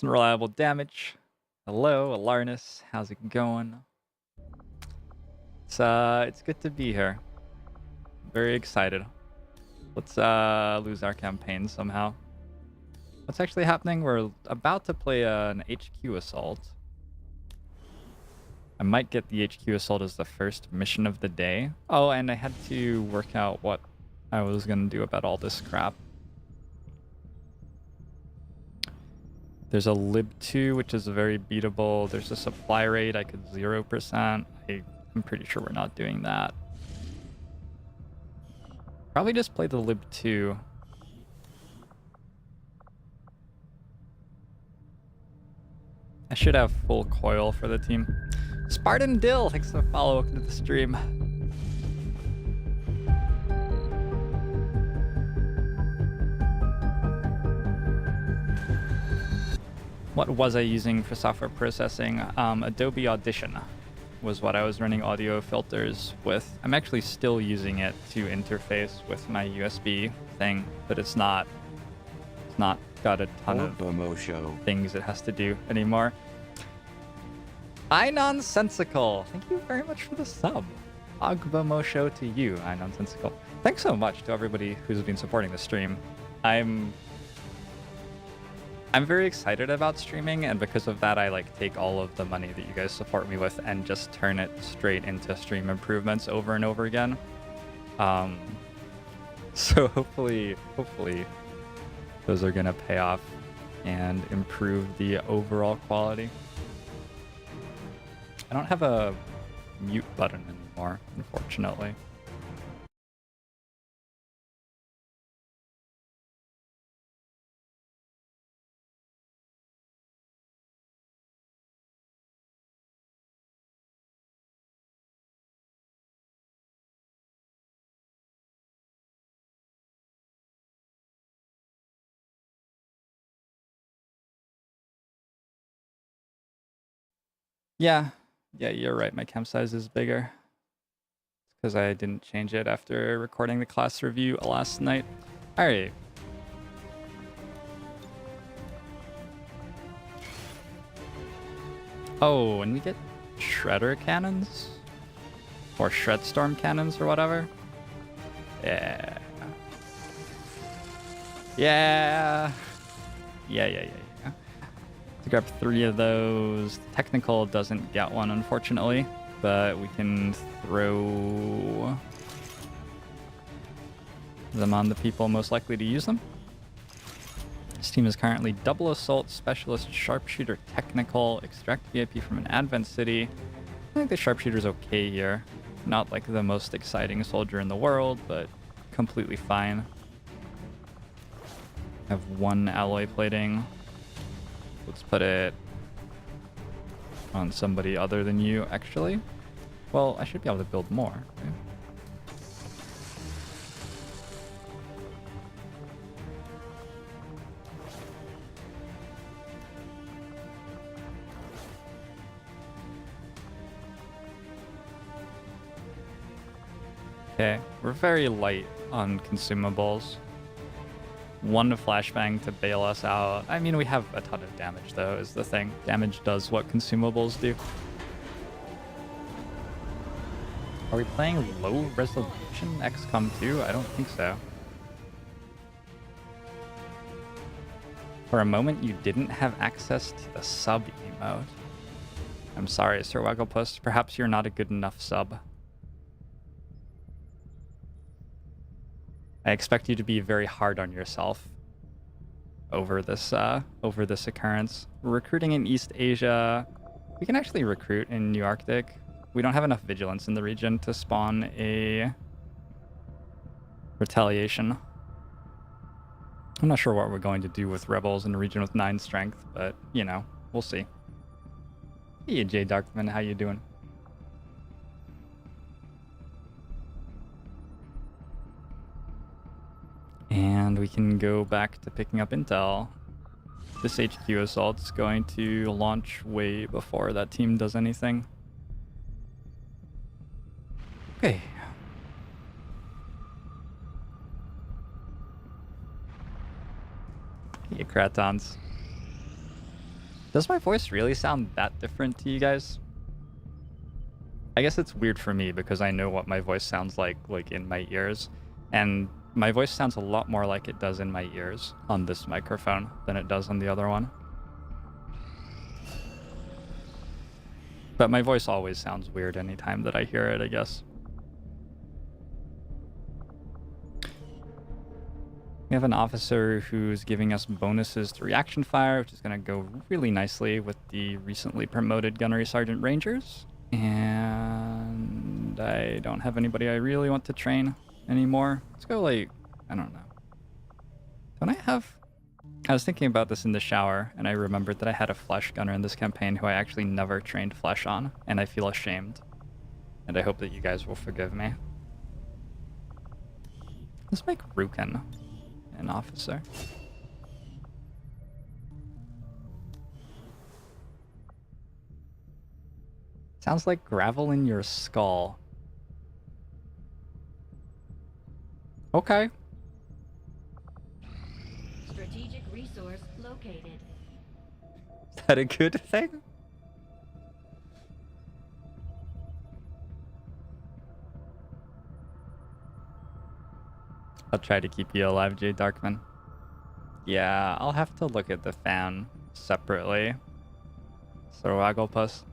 Consistent, reliable damage. Hello, Alarnus. How's it going? It's good to be here. Very excited. Let's lose our campaign somehow. What's actually happening? We're about to play an HQ assault. I might get the HQ assault as the first mission of the day. Oh, and I had to work out what I was gonna do about all this crap. There's a lib2, which is very beatable. There's a supply rate. I could 0%. I'm pretty sure we're not doing that. Probably just play the lib2. I should have full coil for the team. Spartan Dill, thanks for the follow. Welcome to the stream. What was I using for software processing? Adobe Audition was what I was running audio filters with. I'm actually still using it to interface with my USB thing, but it's not got a ton of things it has to do anymore. Nonsensical, thank you very much for the sub. Agbamosho to you, Nonsensical. Thanks so much to everybody who's been supporting the stream. I'm very excited about streaming, and because of that, I take all of the money that you guys support me with and just turn it straight into stream improvements over and over again. So hopefully those are gonna pay off and improve the overall quality. I don't have a mute button anymore, unfortunately. Yeah, you're right. My camp size is bigger. It's because I didn't change it after recording the class review last night. All right. Oh, and we get Shredder Cannons? Or Shredstorm Cannons or whatever? Yeah. Yeah. Yeah. To grab 3 of those. Technical doesn't get one, unfortunately, but we can throw them on the people most likely to use them. This team is currently double assault, specialist, sharpshooter, technical, extract VIP from an advent city. I think the sharpshooter's okay here. Not the most exciting soldier in the world, but completely fine. Have 1 alloy plating. Let's put it on somebody other than you, actually. Well, I should be able to build more, right? Okay, we're very light on consumables. 1 flashbang to bail us out. I mean, we have a ton of damage, though, is the thing. Damage does what consumables do. Are we playing low resolution XCOM 2? I don't think so. For a moment, you didn't have access to the sub emote. I'm sorry, Sir Wagglepuss. Perhaps you're not a good enough sub. I expect you to be very hard on yourself over this occurrence. We're recruiting in East Asia. We can actually recruit in New Arctic. We don't have enough vigilance in the region to spawn a retaliation. I'm not sure what we're going to do with rebels in a region with 9 strength, but, you know, we'll see. Hey, Jay Darkman, how you doing? And we can go back to picking up intel. This HQ assault's going to launch way before that team does anything. Okay. Hey, Kratons. Does my voice really sound that different to you guys? I guess it's weird for me because I know what my voice sounds like in my ears, and my voice sounds a lot more like it does in my ears on this microphone than it does on the other one. But my voice always sounds weird anytime that I hear it, I guess. We have an officer who's giving us bonuses to reaction fire, which is going to go really nicely with the recently promoted Gunnery Sergeant Rangers. And I don't have anybody I really want to train anymore. Let's go, like, I don't know. Don't I have... I was thinking about this in the shower, and I remembered that I had a Flesh Gunner in this campaign who I actually never trained Flesh on, and I feel ashamed. And I hope that you guys will forgive me. Let's make Rukin an officer. Sounds like gravel in your skull. Okay. Strategic resource located. Is that a good thing? I'll try to keep you alive, Jay Darkman. Yeah, I'll have to look at the fan separately. Wagglepuss.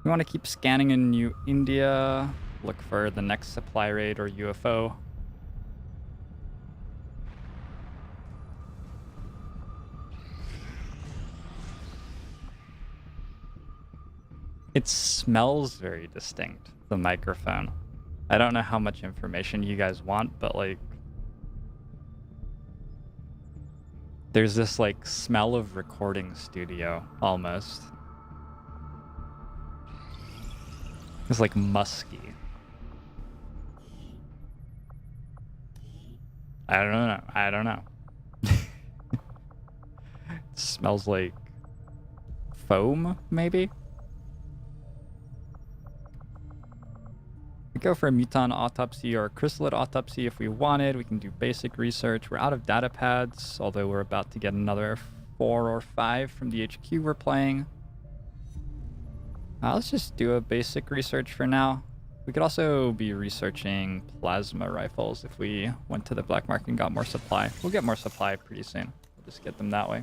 We want to keep scanning in New India, look for the next supply raid or UFO. It smells very distinct, the microphone. I don't know how much information you guys want, but like... there's this like smell of recording studio, almost. It's like musky. I don't know. It smells like foam, maybe? We go for a muton autopsy or a chrysalid autopsy if we wanted. We can do basic research. We're out of data pads, although we're about to get another 4 or 5 from the HQ we're playing. Let's just do a basic research for now. We could also be researching plasma rifles if we went to the black market and got more supply. We'll get more supply pretty soon. We'll just get them that way.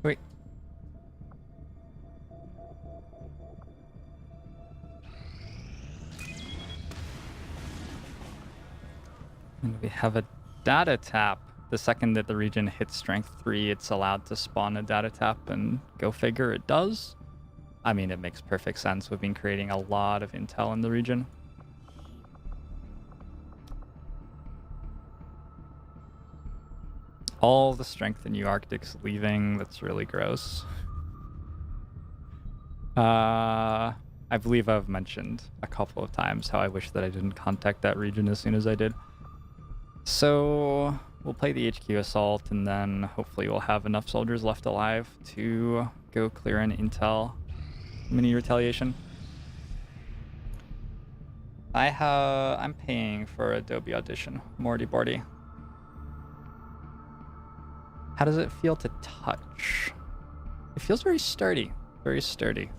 Wait. And we have a data tap. The second that the region hits strength 3, it's allowed to spawn a data tap, and go figure, it does. I mean, it makes perfect sense. We've been creating a lot of intel in the region. All the strength in New Arctic's leaving. That's really gross. I believe I've mentioned a couple of times how I wish that I didn't contact that region as soon as I did. So we'll play the HQ assault, and then hopefully we'll have enough soldiers left alive to go clear an intel mini retaliation. I'm paying for Adobe Audition. Morty Borty. How does it feel to touch? It feels very sturdy. Very sturdy.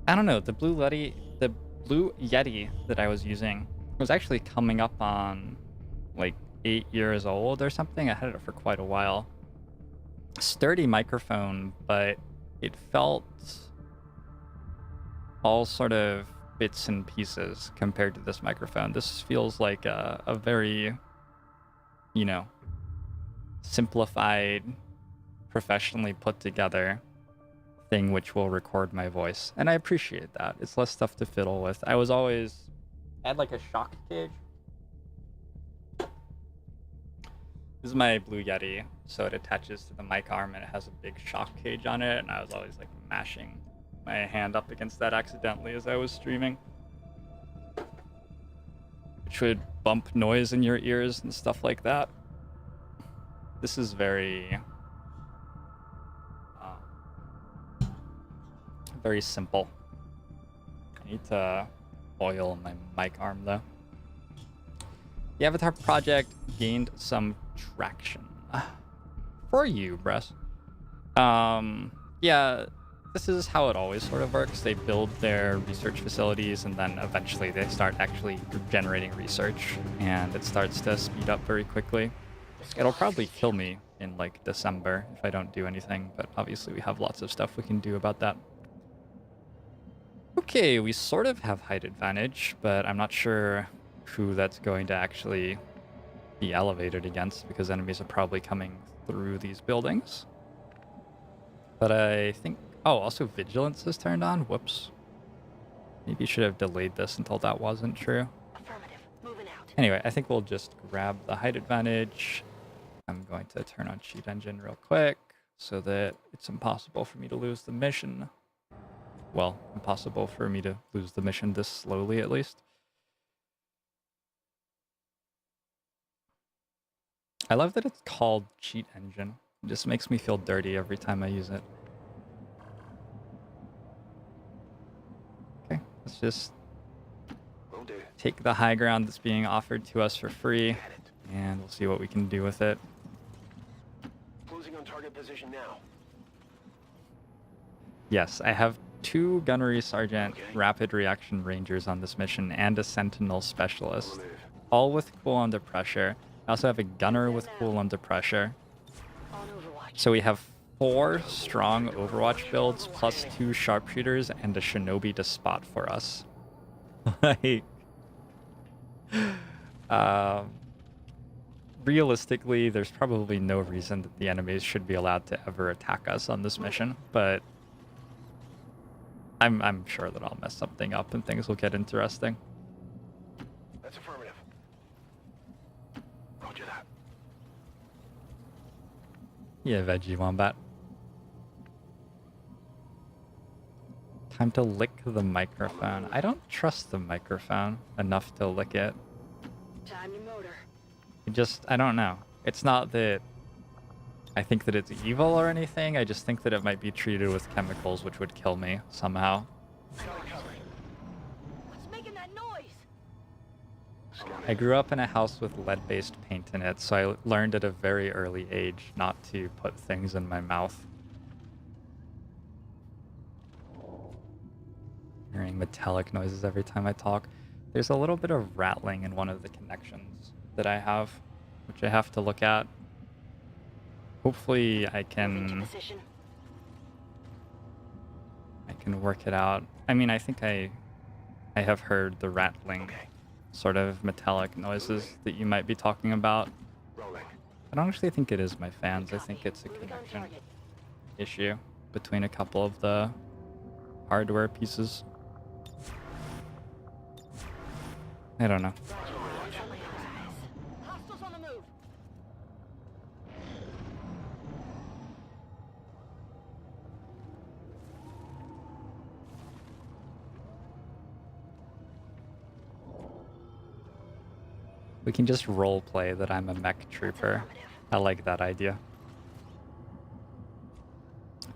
I don't know, the Blue Yeti that I was using was actually coming up on like 8 years old or something. I had it for quite a while. Sturdy microphone, but it felt all sort of bits and pieces compared to this microphone. This feels like a very, you know, simplified, professionally put together thing which will record my voice, and I appreciate that. It's less stuff to fiddle with. I had like a shock cage. This is my Blue Yeti, so it attaches to the mic arm and it has a big shock cage on it, and I was always like mashing my hand up against that accidentally as I was streaming. Which would bump noise in your ears and stuff like that. This is very... very simple. I need to oil my mic arm though. The Avatar project gained some traction. For you, Bress. Yeah, this is how it always sort of works. They build their research facilities and then eventually they start actually generating research and it starts to speed up very quickly. It'll probably kill me in like December if I don't do anything, but obviously we have lots of stuff we can do about that. Okay, we sort of have height advantage, but I'm not sure who that's going to actually be elevated against because enemies are probably coming through these buildings. But I think... oh, also vigilance is turned on? Whoops. Maybe you should have delayed this until that wasn't true. Affirmative. Moving out. Anyway, I think we'll just grab the height advantage. I'm going to turn on cheat engine real quick so that it's impossible for me to lose the mission. Well, impossible for me to lose the mission this slowly, at least. I love that it's called cheat engine. It just makes me feel dirty every time I use it. Okay, let's just take the high ground that's being offered to us for free, and we'll see what we can do with it. Closing on target position now. Yes, I have 2 Gunnery Sergeant Rapid Reaction Rangers on this mission and a Sentinel Specialist, all with cool under pressure. I also have a Gunner with cool under pressure. So we have 4 strong Overwatch builds plus 2 Sharpshooters and a Shinobi to spot for us. Like, realistically, there's probably no reason that the enemies should be allowed to ever attack us on this mission, but I'm sure that I'll mess something up and things will get interesting. That's affirmative. Roger that. Yeah, Veggie Wombat. Time to lick the microphone. I don't trust the microphone enough to lick it. Time your motor. I don't know. It's not that I think that it's evil or anything. I just think that it might be treated with chemicals which would kill me somehow. What's making that noise? I grew up in a house with lead-based paint in it, so I learned at a very early age not to put things in my mouth. Hearing metallic noises every time I talk. There's a little bit of rattling in one of the connections that I have, which I have to look at. Hopefully I can work it out. I mean, I think I have heard the rattling sort of metallic noises that you might be talking about. I don't actually think it is my fans. I think it's a connection issue between a couple of the hardware pieces. I don't know. Hostiles on the move. We can just role play that I'm a mech trooper. I like that idea.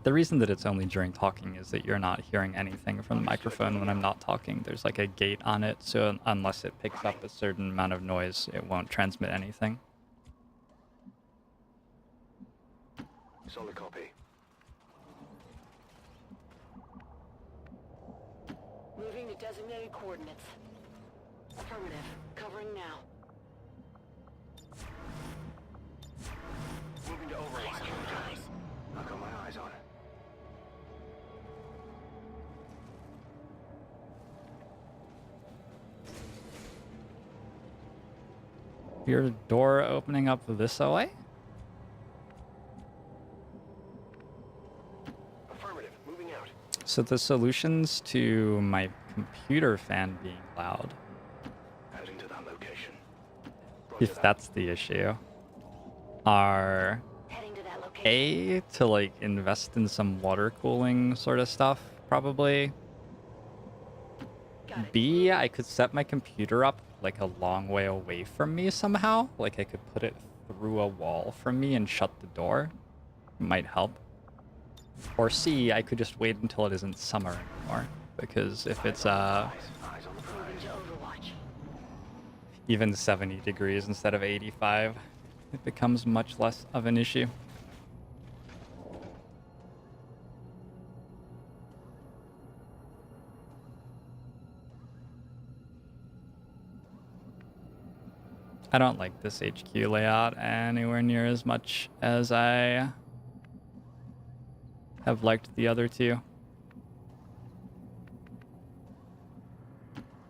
The reason that it's only during talking is that you're not hearing anything from the microphone when I'm not talking. There's like a gate on it, so unless it picks up a certain amount of noise, it won't transmit anything. Solid copy. Moving to designated coordinates. Affirmative. Covering now. Moving to overhaul. I've got my eyes on it. Your door opening up this way? Affirmative. Moving out. So the solutions to my computer fan being loud, Heading to that location. if that's the issue, are Heading to that location. A, to like invest in some water cooling sort of stuff, probably. Got it. B, I could set my computer up like a long way away from me somehow. Like I could put it through a wall from me and shut the door. Might help. Or C, I could just wait until it isn't summer anymore. Because if it's Eyes on the prize. Moving to Overwatch. even 70 degrees instead of 85, it becomes much less of an issue. I don't like this HQ layout anywhere near as much as I have liked the other two.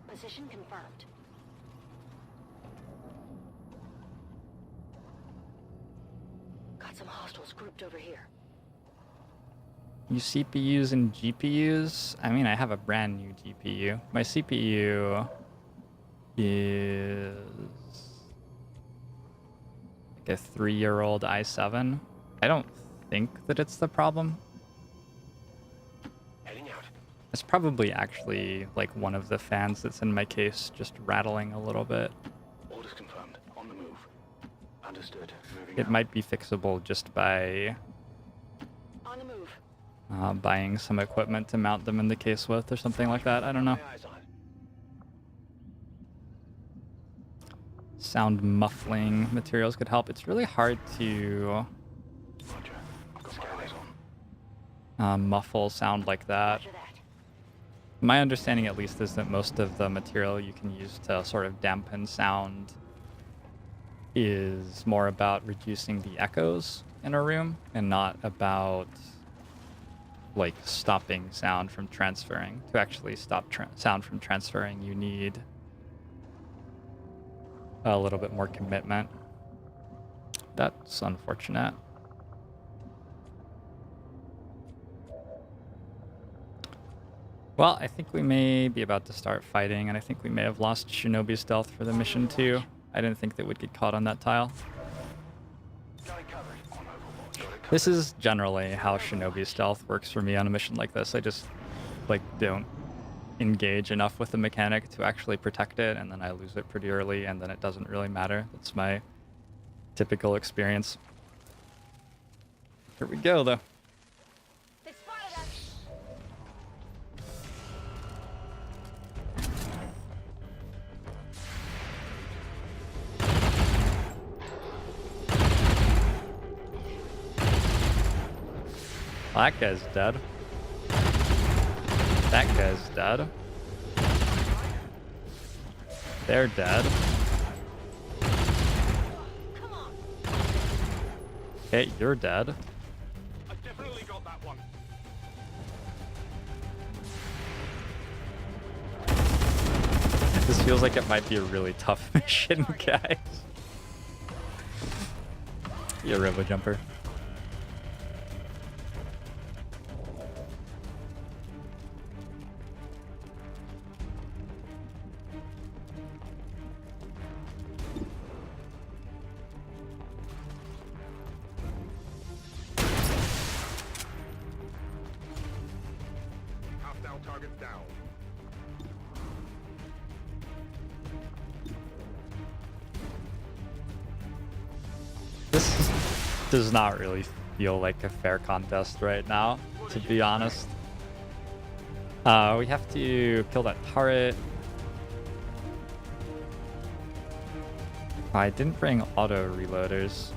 Position confirmed. Got some hostiles grouped over here. You CPUs and GPUs? I mean, I have a brand new GPU. My CPU is like a 3-year-old i7. I don't think that it's the problem. Heading out. It's probably actually like one of the fans that's in my case just rattling a little bit. Orders confirmed. On the move. Understood. Moving It out. might be fixable just by On the move. buying some equipment to mount them in the case with or something like that. I don't know. My eyes on. Sound muffling materials could help. It's really hard to Roger. I've got my eyes on. muffle sound like that. Roger that. My understanding, at least, is that most of the material you can use to sort of dampen sound is more about reducing the echoes in a room and not about like stopping sound from transferring. To actually stop sound from transferring, you need a little bit more commitment. That's unfortunate. Well, I think we may be about to start fighting, and I think we may have lost Shinobi stealth for the mission too. I didn't think that we'd get caught on that tile. Got it covered. On overhaul. Got it covered. This is generally how Shinobi stealth works for me on a mission like this. I just like don't engage enough with the mechanic to actually protect it, and then I lose it pretty early, and then it doesn't really matter. That's my typical experience. Here we go, though. They spotted us. That guy's dead. That guy's dead. They're dead. Come on. Okay, you're dead. I definitely got that one. This feels like it might be a really tough mission, guys. You're a robo jumper. Hostile targets down. This does not really feel like a fair contest right now, to be honest. We have to kill that turret. I didn't bring auto reloaders.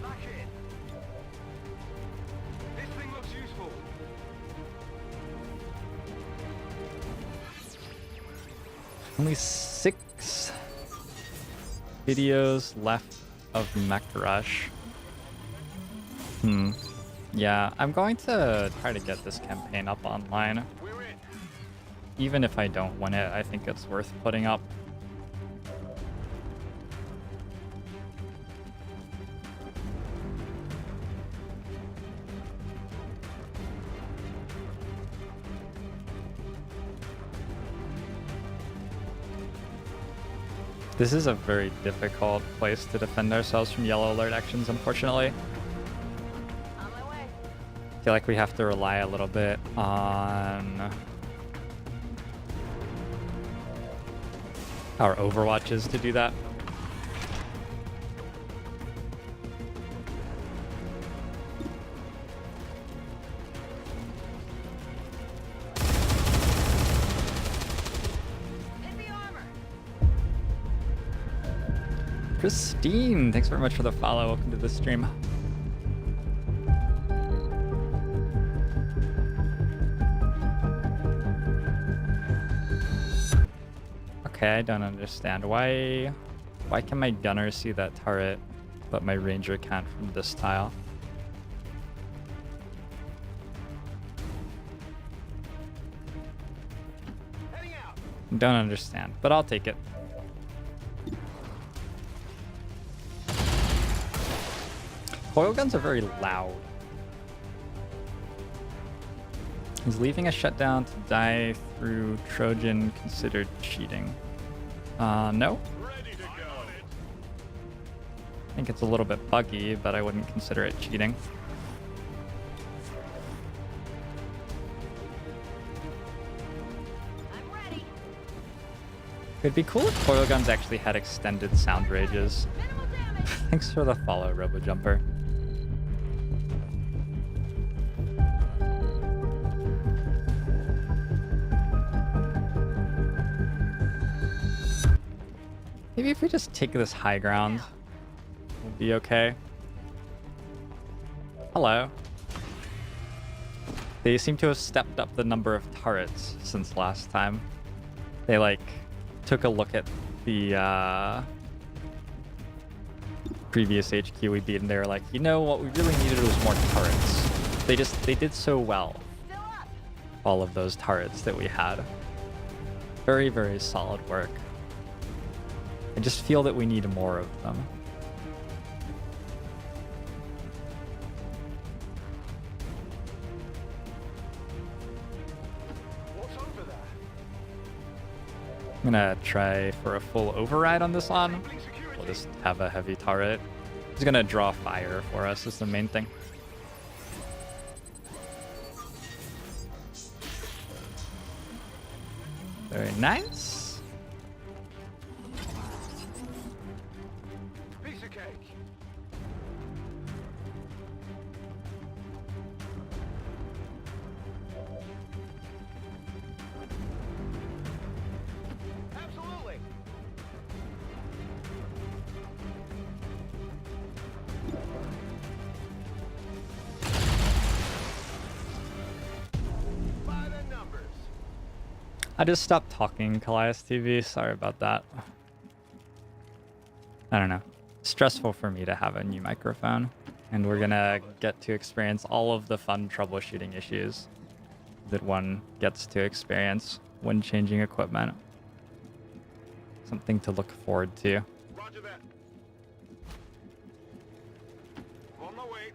Back in. This thing looks useful. Only 6 videos left of Mech Rush. Yeah, I'm going to try to get this campaign up online. We're in. Even if I don't win it, I think it's worth putting up. This is a very difficult place to defend ourselves from yellow alert actions, unfortunately. On my way. I feel like we have to rely a little bit on our overwatches to do that. Hit the armor. Christine, thanks very much for the follow. Welcome to the stream. Okay, I don't understand. Why can my gunner see that turret, but my ranger can't from this tile? Heading out. Don't understand, but I'll take it. Foil guns are very loud. Is leaving a shutdown to die through Trojan considered cheating? No. Ready to go. I think it's a little bit buggy, but I wouldn't consider it cheating. I'm ready. It'd be cool if foil guns actually had extended sound ranges. Minimal damage. Thanks for the follow, RoboJumper. Maybe if we just take this high ground, we'll be okay. Hello. They seem to have stepped up the number of turrets since last time. They like took a look at the previous HQ we beat, and they were like, you know what we really needed was more turrets. They did so well. Still up. All of those turrets that we had. Very, very solid work. I just feel that we need more of them. What's over there? I'm gonna try for a full override on this one. Enabling security. We'll just have a heavy turret. He's gonna draw fire for us, is the main thing. Very nice. Piece of cake. Absolutely. By the numbers. I just stopped talking, Callias TV. Sorry about that. I don't know. Stressful for me to have a new microphone. And we're gonna get to experience all of the fun troubleshooting issues that one gets to experience when changing equipment. Something to look forward to. Roger that. On my way.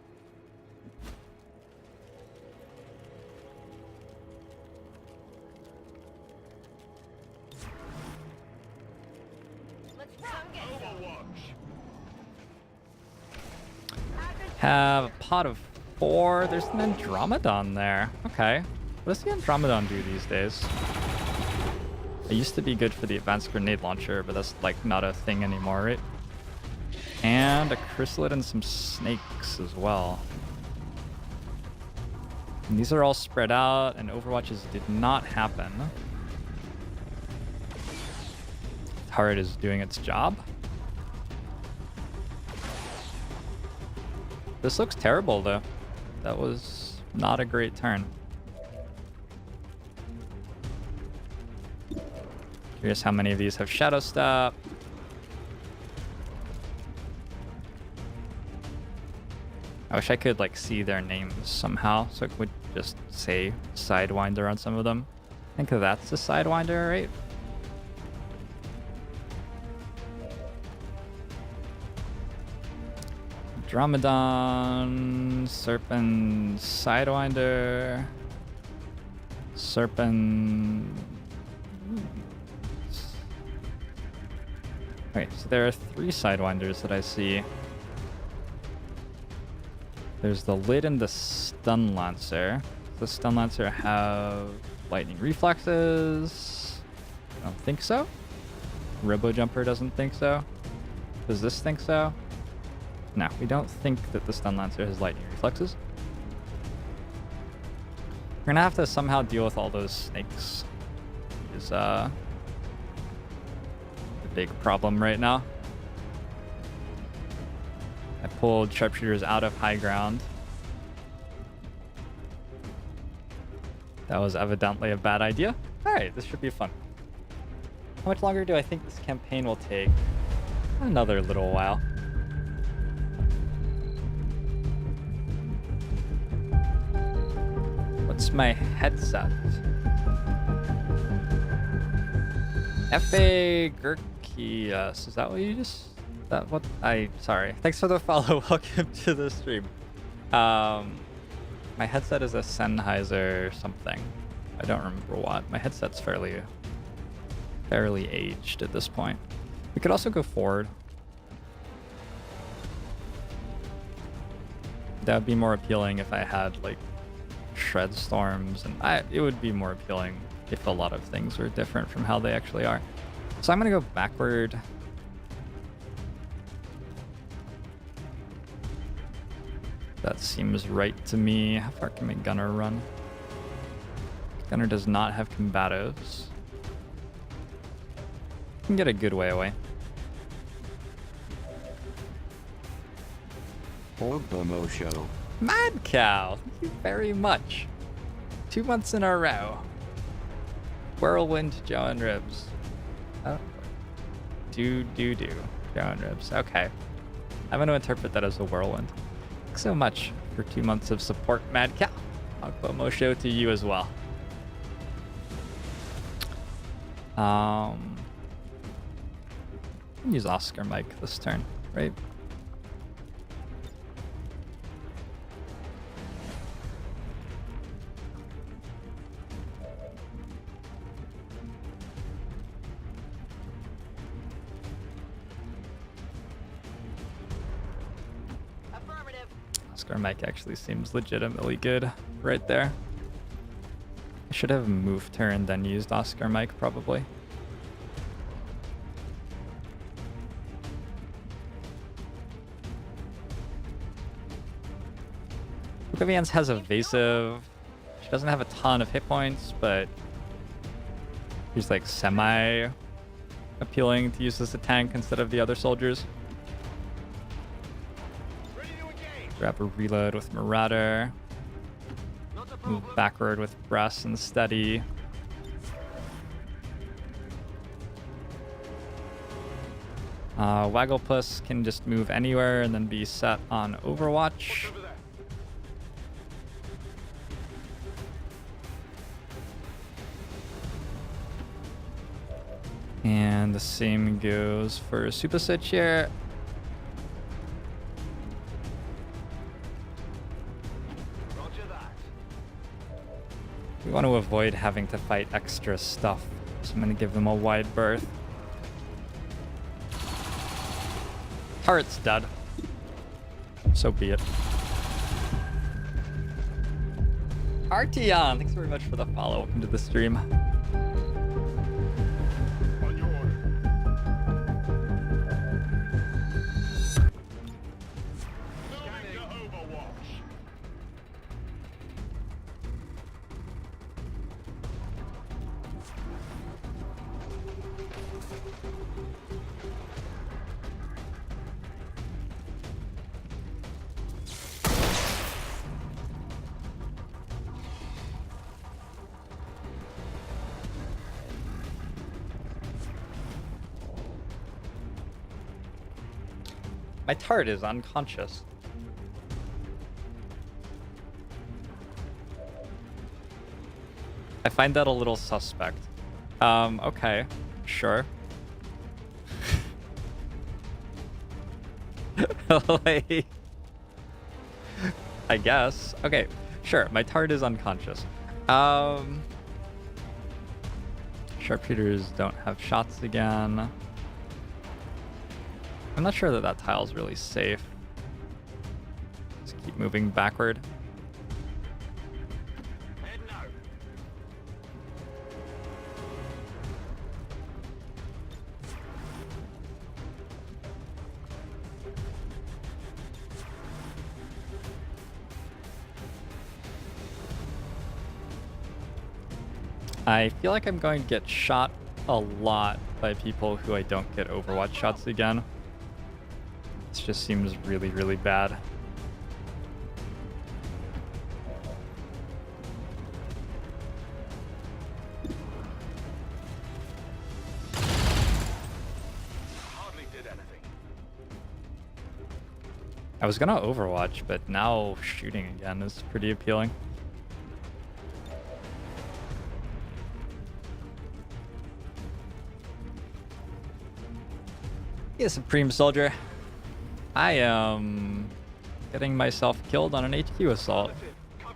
Let's rock. Overwatch. Have a pot of 4. There's an Andromedon there. Okay. What does the Andromedon do these days? It used to be good for the advanced grenade launcher, but that's like not a thing anymore, right? And a chrysalid and some snakes as well. And these are all spread out, and Overwatches did not happen. Turret is doing its job. This looks terrible, though. That was not a great turn. Curious how many of these have Shadow Step. I wish I could like see their names somehow, so it would just say Sidewinder on some of them. I think that's a Sidewinder, right? Dromedon, Serpent, Sidewinder, Serpent. Okay, so there are 3 Sidewinders that I see. There's the Lid and the Stun Lancer. Does the Stun Lancer have lightning reflexes? I don't think so. Robo Jumper doesn't think so. Does this think so? No, we don't think that the Stun Lancer has lightning reflexes. We're gonna have to somehow deal with all those snakes. Is the big problem right now. I pulled sharpshooters out of high ground. That was evidently a bad idea. Alright, this should be fun. How much longer do I think this campaign will take? Another little while. What's my headset? F.A. Gurkias. Is that what you just... That what I... Sorry. Thanks for the follow. Welcome to the stream. My headset is a Sennheiser something. I don't remember what. My headset's fairly aged at this point. We could also go forward. That would be more appealing if I had like Shredstorms, and it would be more appealing if a lot of things were different from how they actually are. So I'm gonna go backward. That seems right to me. How far can my gunner run? Gunner does not have combatives. Can get a good way away. Promo show. Mad Cow, thank you very much. 2 months in a row. Whirlwind JoINrbs. Oh. JoINrbs. Okay. I'm going to interpret that as a whirlwind. Thanks so much for 2 months of support, Mad Cow. Promo show to you as well. Use Oscar Mike this turn, right? Affirmative. Oscar Mike actually seems legitimately good right there. I should have moved her and then used Oscar Mike probably. Vivian's has evasive. She doesn't have a ton of hit points, but she's like semi appealing to use as a tank instead of the other soldiers. Grab a reload with Marauder. Move backward with Brass and Steady. Wagglepuss can just move anywhere and then be set on Overwatch. And the same goes for Super Switch here. We want to avoid having to fight extra stuff, so I'm going to give them a wide berth. Turret's dead. So be it. Arteon, thanks very much for the follow. Welcome to the stream. My turret is unconscious. I find that a little suspect. Okay, sure. Like, I guess. Okay, sure, my turret is unconscious. Sharpshooters don't have shots again. I'm not sure that that tile's really safe. Just keep moving backward. Head no. I feel like I'm going to get shot a lot by people who I don't get Overwatch shots again. This just seems really, really bad. Hardly did anything. I was gonna Overwatch, but now shooting again is pretty appealing. Yeah, Supreme Soldier. I am getting myself killed on an HQ assault.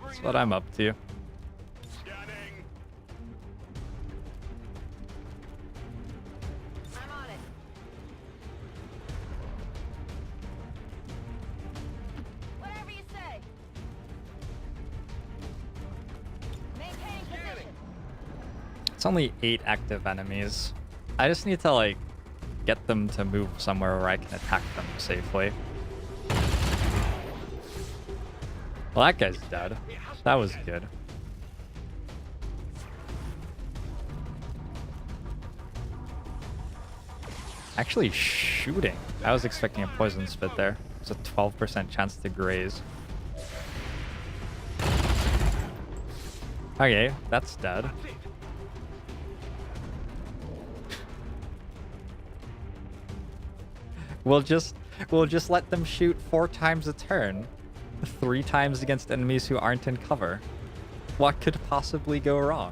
That's what I'm up to. Scanning. I'm on it. Whatever you say. Maintain position. It's only 8 active enemies. I just need to like get them to move somewhere where I can attack them safely. Well, that guy's dead. That was good. Actually shooting. I was expecting a poison spit there. It's a 12% chance to graze. Okay, that's dead. We'll just let them shoot 4 times a turn. 3 times against enemies who aren't in cover. What could possibly go wrong?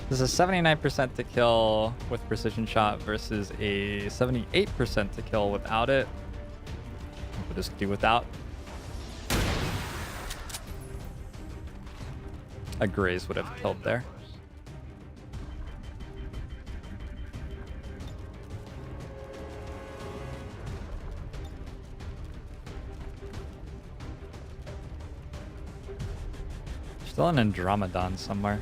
This is a 79% to kill with precision shot versus a 78% to kill without it. We'll just do without. A graze would have killed there. Still an Andromedon somewhere.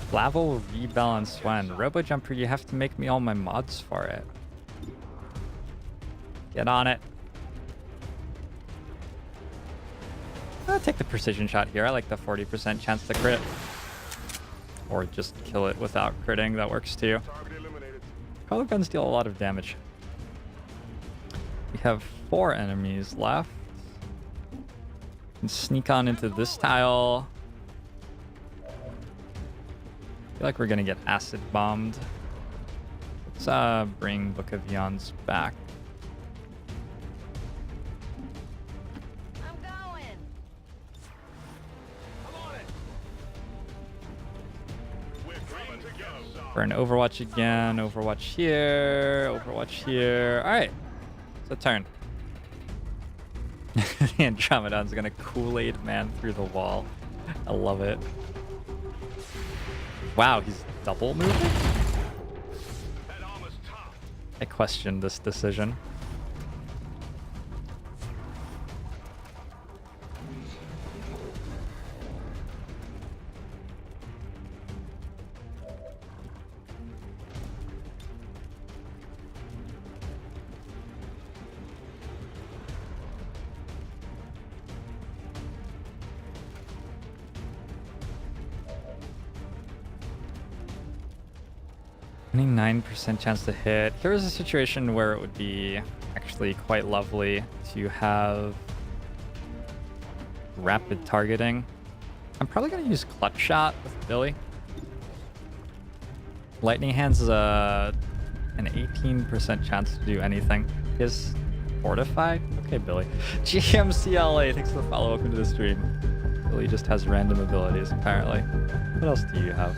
Flavel, Rebel, and Swen. RoboJumper, you have to make me all my mods for it. Get on it. I'll take the precision shot here. I like the 40% chance to crit. Or just kill it without critting. That works too. Target eliminated. Color guns deal a lot of damage. We have 4 enemies left. Can sneak on into this tile. I feel like we're gonna get acid bombed. Let's bring Book of Eons back. I'm going. I'm on it. We're ready to go. Burn Overwatch again. Overwatch here. Overwatch here. All right. It's a turn. The Andromedon's gonna Kool-Aid man through the wall. I love it. Wow, he's double moving? That armor's tough. I questioned this decision. Only 9% chance to hit. Here's a situation where it would be actually quite lovely to have rapid targeting. I'm probably going to use Clutch Shot with Billy. Lightning Hands is a an 18% chance to do anything. Is Fortify? Okay, Billy. GMCLA, thanks for the follow. Welcome to the stream. Billy just has random abilities, apparently. What else do you have?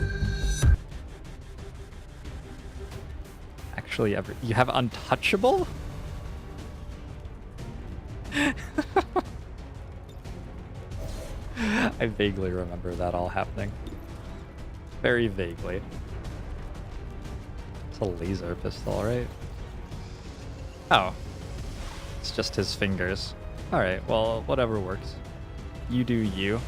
Actually, you have Untouchable? I vaguely remember that all happening. Very vaguely. It's a laser pistol, right? Oh. It's just his fingers. Alright, well, whatever works. You do you.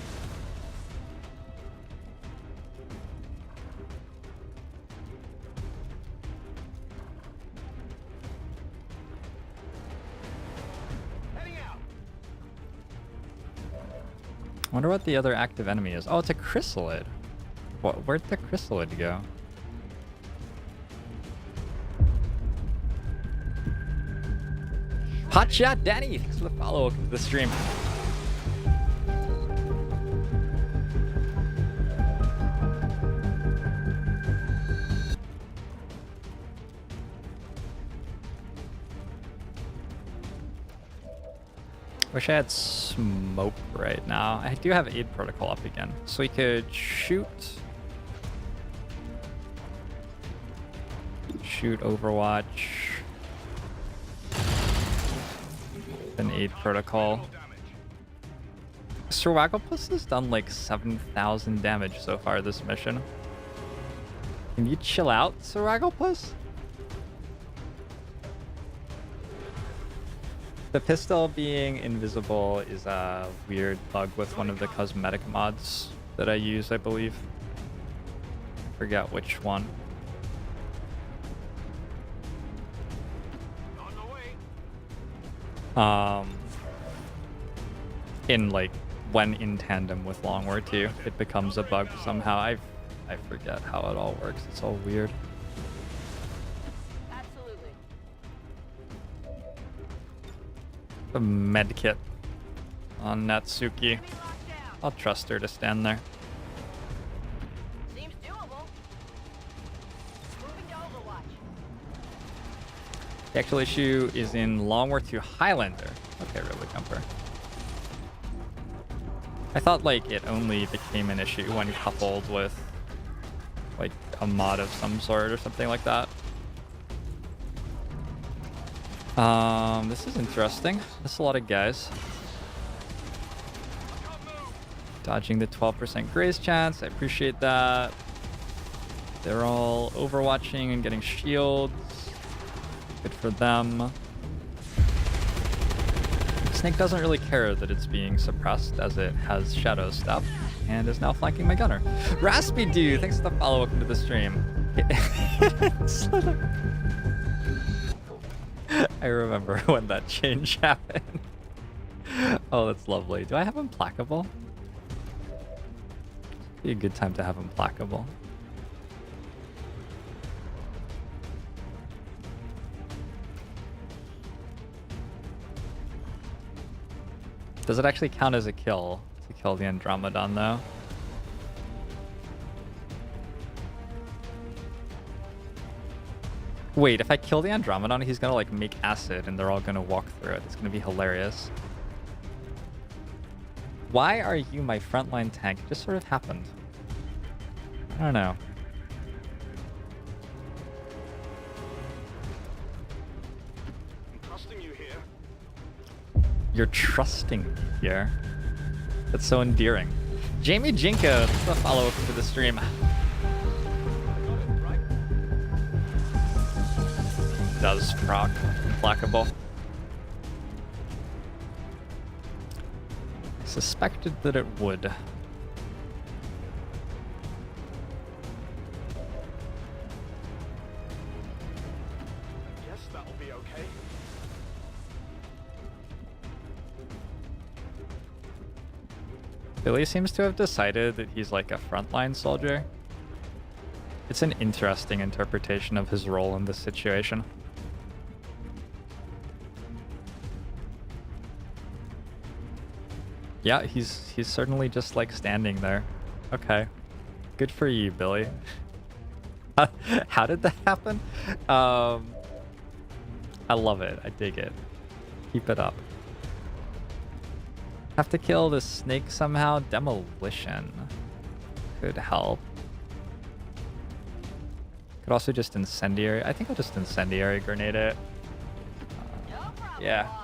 I wonder what the other active enemy is. Oh, it's a chrysalid. Where'd the chrysalid go? Hotshot Danny! Thanks for the follow. Welcome to the stream. Wish I had smoke right now. I do have aid protocol up again. So we could shoot Overwatch. An aid protocol. Survivalpuss has done like 7,000 damage so far this mission. Can you chill out, Survivalpuss? The pistol being invisible is a weird bug with one of the cosmetic mods that I use, I believe. I forget which one. In like when in tandem with Long War 2, it becomes a bug somehow. I forget how it all works. It's all weird. Absolutely. A med kit on Natsuki. Enemy locked down. I'll trust her to stand there. Seems doable. Moving to Overwatch. The actual issue is in Long War 2 Highlander. Okay, Ridley Jumper. I thought like it only became an issue when coupled with like a mod of some sort or something like that. This is interesting. That's a lot of guys. Dodging the 12% graze chance. I appreciate that. They're all overwatching and getting shields. Good for them. Snake doesn't really care that it's being suppressed as it has Shadow Step and is now flanking my gunner. Raspy Dude, thanks for the follow. Welcome to the stream. I remember when that change happened. Oh, that's lovely. Do I have Implacable? Be a good time to have Implacable. Does it actually count as a kill to kill the Andromedon though? Wait, if I kill the Andromedon, he's gonna like make acid and they're all gonna walk through it. It's gonna be hilarious. Why are you my frontline tank? It just sort of happened. I don't know. I'm trusting you here. You're trusting me here. That's so endearing. Jamie Jinko, thanks for the follow up to the stream. Does proc Implacable. I suspected that it would. Yes, that'll be okay. Billy seems to have decided that he's like a frontline soldier. It's an interesting interpretation of his role in this situation. Yeah, he's certainly just like standing there. Okay. Good for you, Billy. How did that happen? I love it. I dig it. Keep it up. Have to kill the snake somehow. Demolition could help. Could also just incendiary. I think I'll just incendiary grenade it. No problem, Yeah. boss.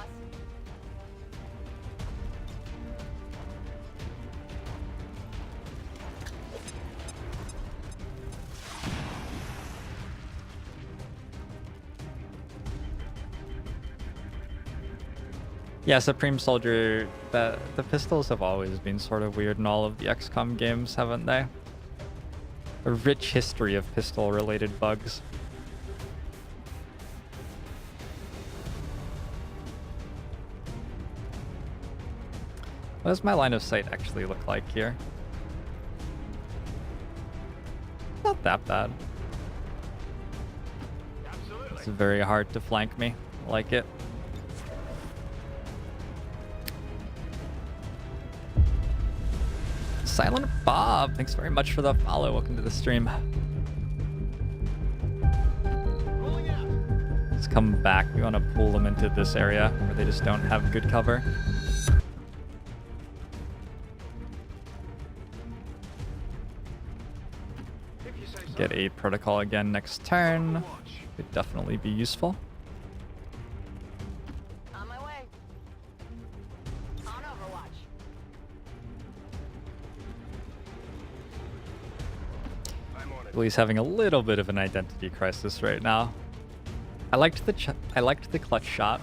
Yeah, Supreme Soldier, the pistols have always been sort of weird in all of the XCOM games, haven't they? A rich history of pistol-related bugs. What does my line of sight actually look like here? Not that bad. Absolutely. It's very hard to flank me. I like it. Silent Bob, thanks very much for the follow. Welcome to the stream. Rolling out. Let's come back. We want to pull them into this area where they just don't have good cover. If you say so. Get a protocol again next turn. Could definitely be useful. On my way. On Overwatch. I'm on it. He's having a little bit of an identity crisis right now. I liked the clutch shot.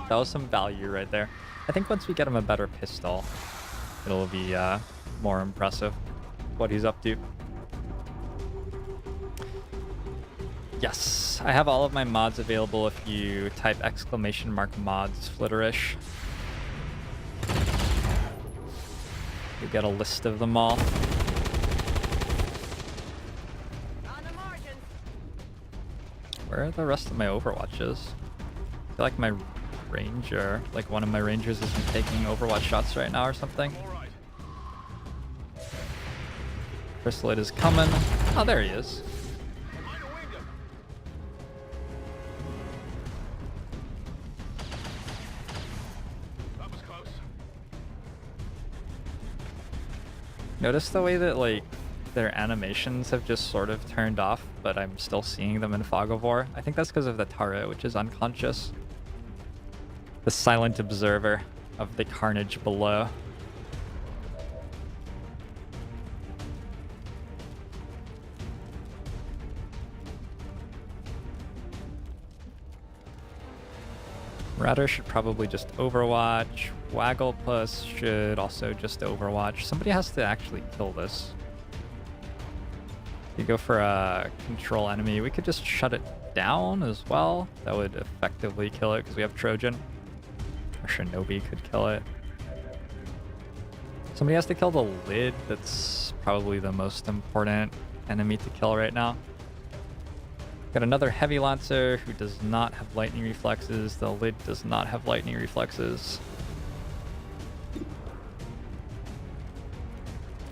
That was some value right there. I think once we get him a better pistol, it'll be more impressive what he's up to. Yes, I have all of my mods available if you type !mods flitterish. You get a list of them all. On the margins. Where are the rest of my Overwatches? I feel like my ranger, like one of my rangers isn't taking Overwatch shots right now or something. All right. Chrysalid is coming. Oh, there he is. Behind the window. That was close. Notice the way that like their animations have just sort of turned off, but I'm still seeing them in Fog of War. I think that's because of the turret, which is unconscious. The silent observer of the carnage below. Router should probably just Overwatch. Wagglepuss should also just Overwatch. Somebody has to actually kill this. You go for a control enemy. We could just shut it down as well. That would effectively kill it because we have Trojan. Or Shinobi could kill it. Somebody has to kill the lid. That's probably the most important enemy to kill right now. Got another heavy lancer who does not have lightning reflexes. The lid does not have lightning reflexes.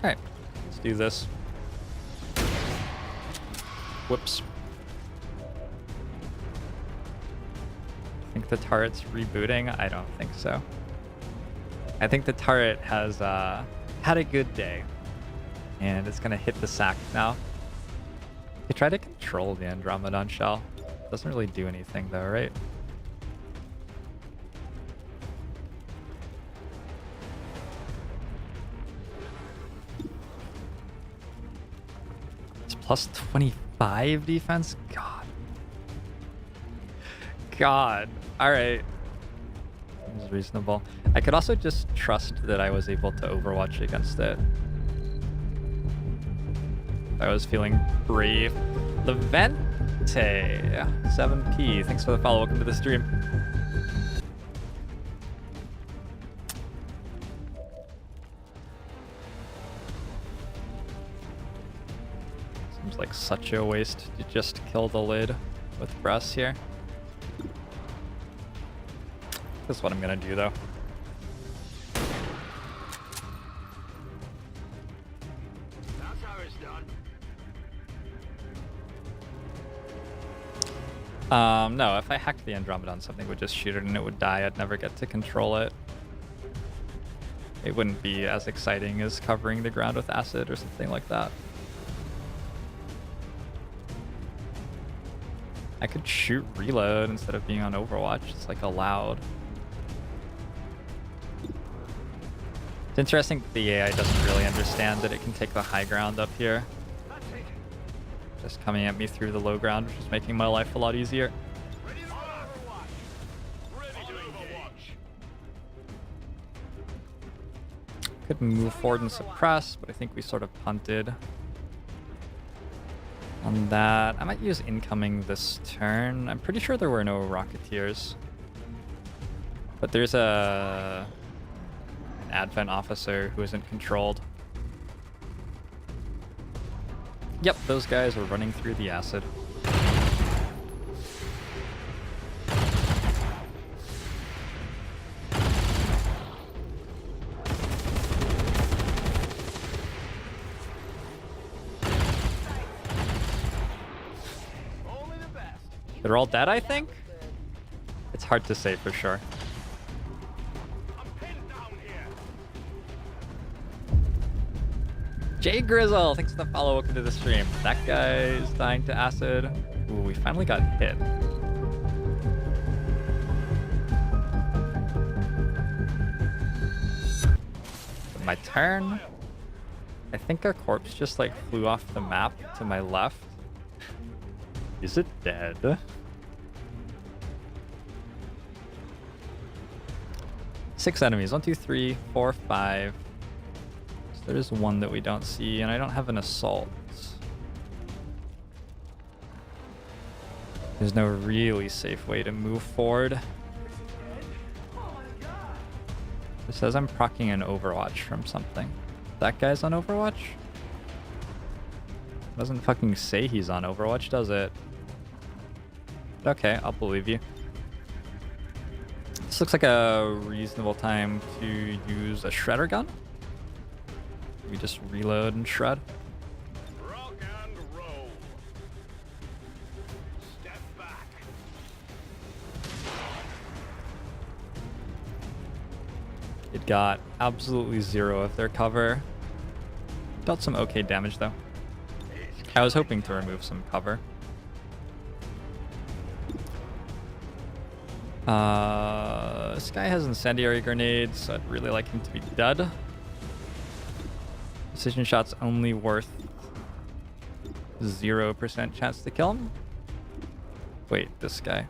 Alright, let's do this. Whoops. Think the turret's rebooting? I don't think so. I think the turret has had a good day. And it's gonna hit the sack now. You try to control the Andromedon shell. Doesn't really do anything though, right? It's plus 25 defense? God. Alright. Seems reasonable. I could also just trust that I was able to Overwatch against it. I was feeling brave. Levente, 7P. Thanks for the follow. Welcome to the stream. Seems like such a waste to just kill the lid with breasts here. That's what I'm gonna do though. That's how it's done. No, if I hacked the Andromedon, something would just shoot it and it would die. I'd never get to control it. It wouldn't be as exciting as covering the ground with acid or something like that. I could shoot reload instead of being on Overwatch. It's like allowed. It's interesting that the AI doesn't really understand that it can take the high ground up here. Just coming at me through the low ground, which is making my life a lot easier. Ready to Overwatch. Ready to Overwatch. Could move forward and suppress, but I think we sort of punted on that. I might use incoming this turn. I'm pretty sure there were no Rocketeers. But there's an Advent officer who isn't controlled. Yep, those guys are running through the acid. Only the best. They're all dead, I think? It's hard to say for sure. I'm pinned down here. Jay Grizzle, thanks for the follow. Welcome to the stream. That guy's dying to acid. Ooh, we finally got hit. My turn. I think a corpse just like flew off the map to my left. Is it dead? Six enemies. 1, 2, 3, 4, 5. So there's one that we don't see, and I don't have an assault. There's no really safe way to move forward. It says I'm proccing an Overwatch from something. That guy's on Overwatch? Doesn't fucking say he's on Overwatch, does it? Okay, I'll believe you. This looks like a reasonable time to use a shredder gun. We just reload and shred. Rock and roll. Step back. It got absolutely zero of their cover. Dealt some okay damage though. I was hoping to remove some cover. This guy has incendiary grenades, so I'd really like him to be dead. Precision shot's only worth 0% chance to kill him. Wait, this guy.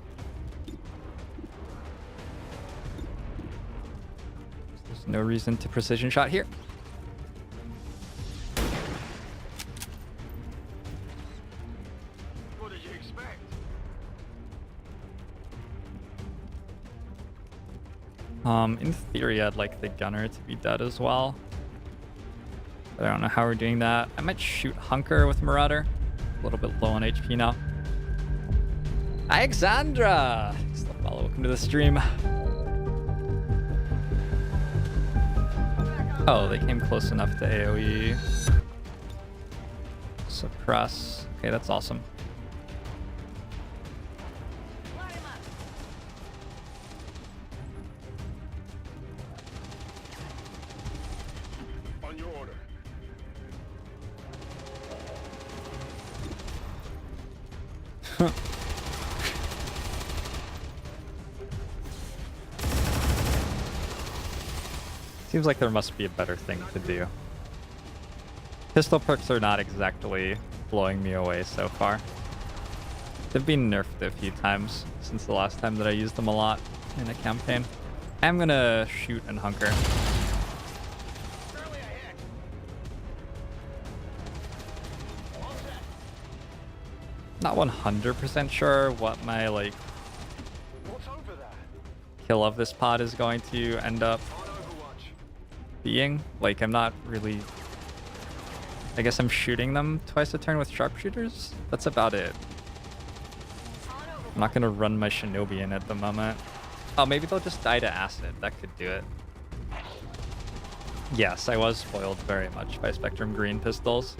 There's no reason to precision shot here. What did you expect? In theory, I'd like the gunner to be dead as well. But I don't know how we're doing that. I might shoot Hunker with Marauder. A little bit low on HP now. Alexandra! Thanks for the follow. Welcome to the stream. Oh, they came close enough to AoE. Suppress. Okay, that's awesome. Light him up. On your order. Seems like there must be a better thing to do. Pistol perks are not exactly blowing me away so far. They've been nerfed a few times since the last time that I used them a lot in a campaign. I'm gonna shoot and hunker. Surely ahead. All set. Not 100% sure what my like What's over there? kill of this pod is going to end up On Overwatch. being. Like, I'm not really... I guess I'm shooting them twice a turn with sharpshooters. That's about it. I'm not gonna run my shinobi in at the moment. Oh, maybe they'll just die to acid. That could do it. Yes, I was spoiled very much by Spectrum Green pistols.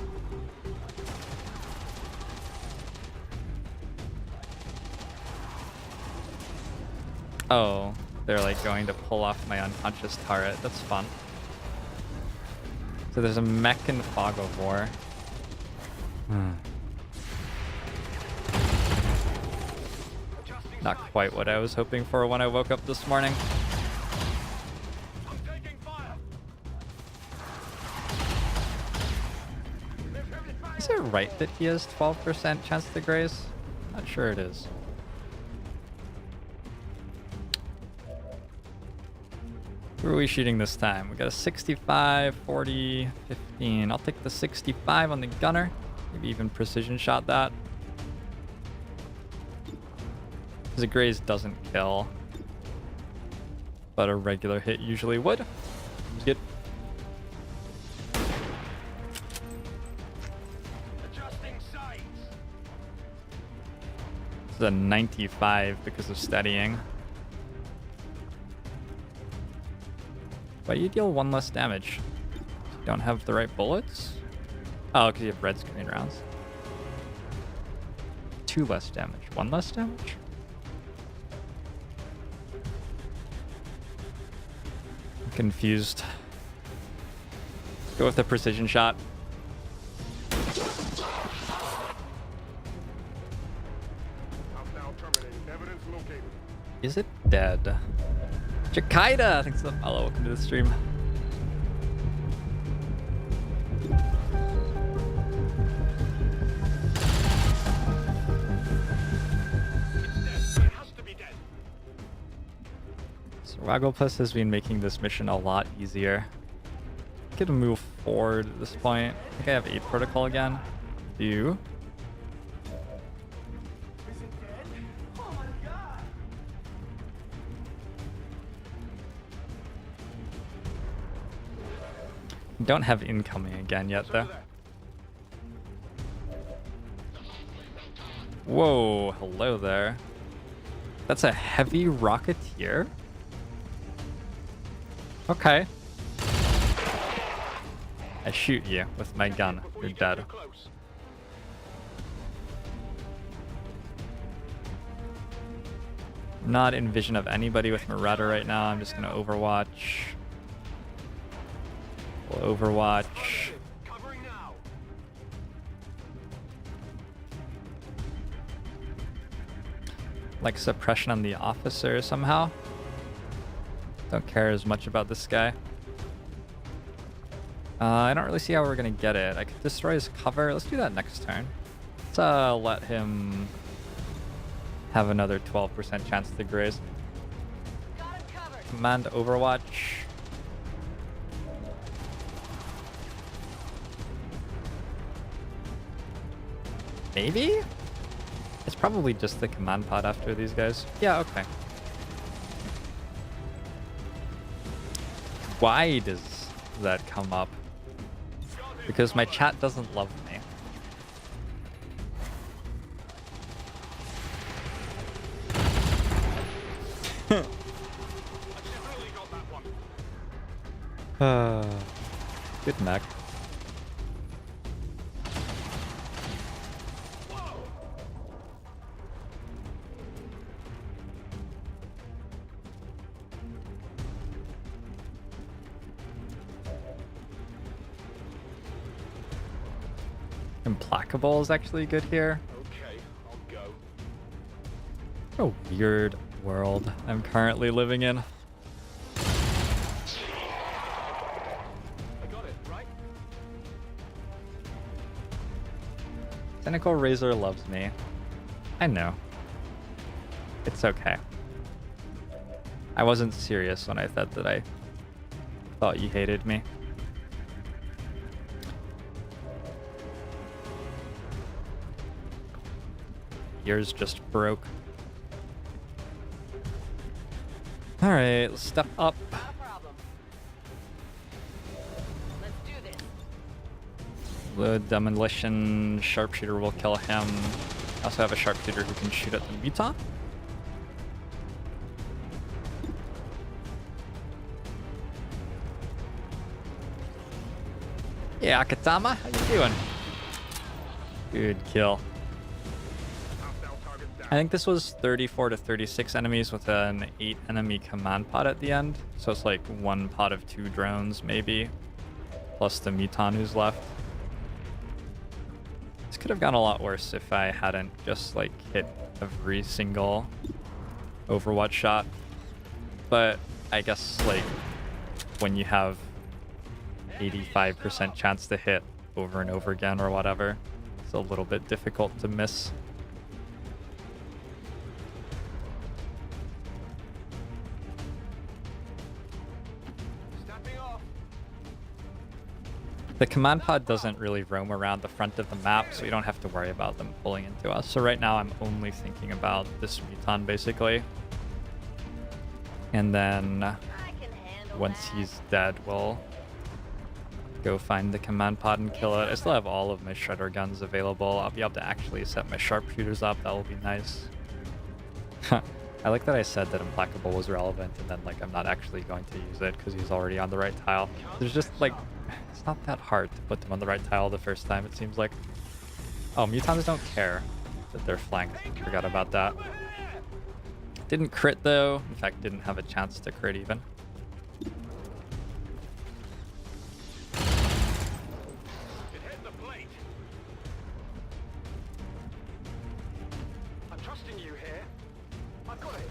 Oh, they're like going to pull off my unconscious turret. That's fun. So there's a mech in Fog of War. Not quite what I was hoping for when I woke up this morning. I'm taking fire. Is it right that he has 12% chance to graze? Not sure it is. Who are we shooting this time? We got a 65, 40, 15. I'll take the 65 on the gunner. Maybe even precision shot that. Because a graze doesn't kill. But a regular hit usually would. Good. Adjusting sights. This is a 95 because of steadying. Why do you deal 1 less damage? You don't have the right bullets? Oh, because you have red screen rounds. 2 less damage. 1 less damage? I'm confused. Let's go with the precision shot. Hostile terminated. Evidence located. Is it dead? Chikaida! Thanks for the follow. Welcome to the stream. It has to be dead. So Wagglepuss has been making this mission a lot easier. I could move forward at this point. I think I have 8 protocol again. Do. Is it dead? Oh my god! Don't have incoming again yet though. Whoa, hello there. That's a heavy rocketeer? Okay. I shoot you with my gun. You're dead. Close. Not in vision of anybody with Marauder right now. I'm just gonna Overwatch. We'll Overwatch. Covering now. Like suppression on the officer somehow. Don't care as much about this guy. I don't really see how we're gonna get it. I could destroy his cover. Let's do that next turn. Let's let him have another 12% chance to graze. Got him covered. Command Overwatch. Maybe? It's probably just the command pod after these guys. Yeah, okay. Why does that come up? Because my chat doesn't love me. Really got that one. Good mech. Implacable is actually good here. Okay, I'll go. What a weird world I'm currently living in. I got it, right? Cynical Razor loves me. I know. It's okay. I wasn't serious when I said that I thought you hated me. Yours just broke. Alright, let's step up. Not a problem. Let's do this. The demolition sharpshooter will kill him. I also have a sharpshooter who can shoot at the mutant. Yeah, Akatama, how you doing? Good kill. Hostile target I think this was 34 to 36 enemies with an 8 enemy command pod at the end. So it's like 1 pod of 2 drones, maybe. Plus the Muton who's left. This could have gone a lot worse if I hadn't just like hit every single Overwatch shot. But I guess like when you have 85% chance to hit over and over again or whatever, it's a little bit difficult to miss. The command pod doesn't really roam around the front of the map, so you don't have to worry about them pulling into us. So right now I'm only thinking about this Muton basically. And then once he's dead, we'll go find the command pod and kill it. I still have all of my shredder guns available. I'll be able to actually set my sharpshooters up. That will be nice. I like that I said that Implacable was relevant and then like I'm not actually going to use it because he's already on the right tile. There's just like, it's not that hard to put them on the right tile the first time, it seems like. Oh, Mutons don't care that they're flanked. Forgot about that. Didn't crit though. In fact, didn't have a chance to crit even. I'm trusting you here. I've got it.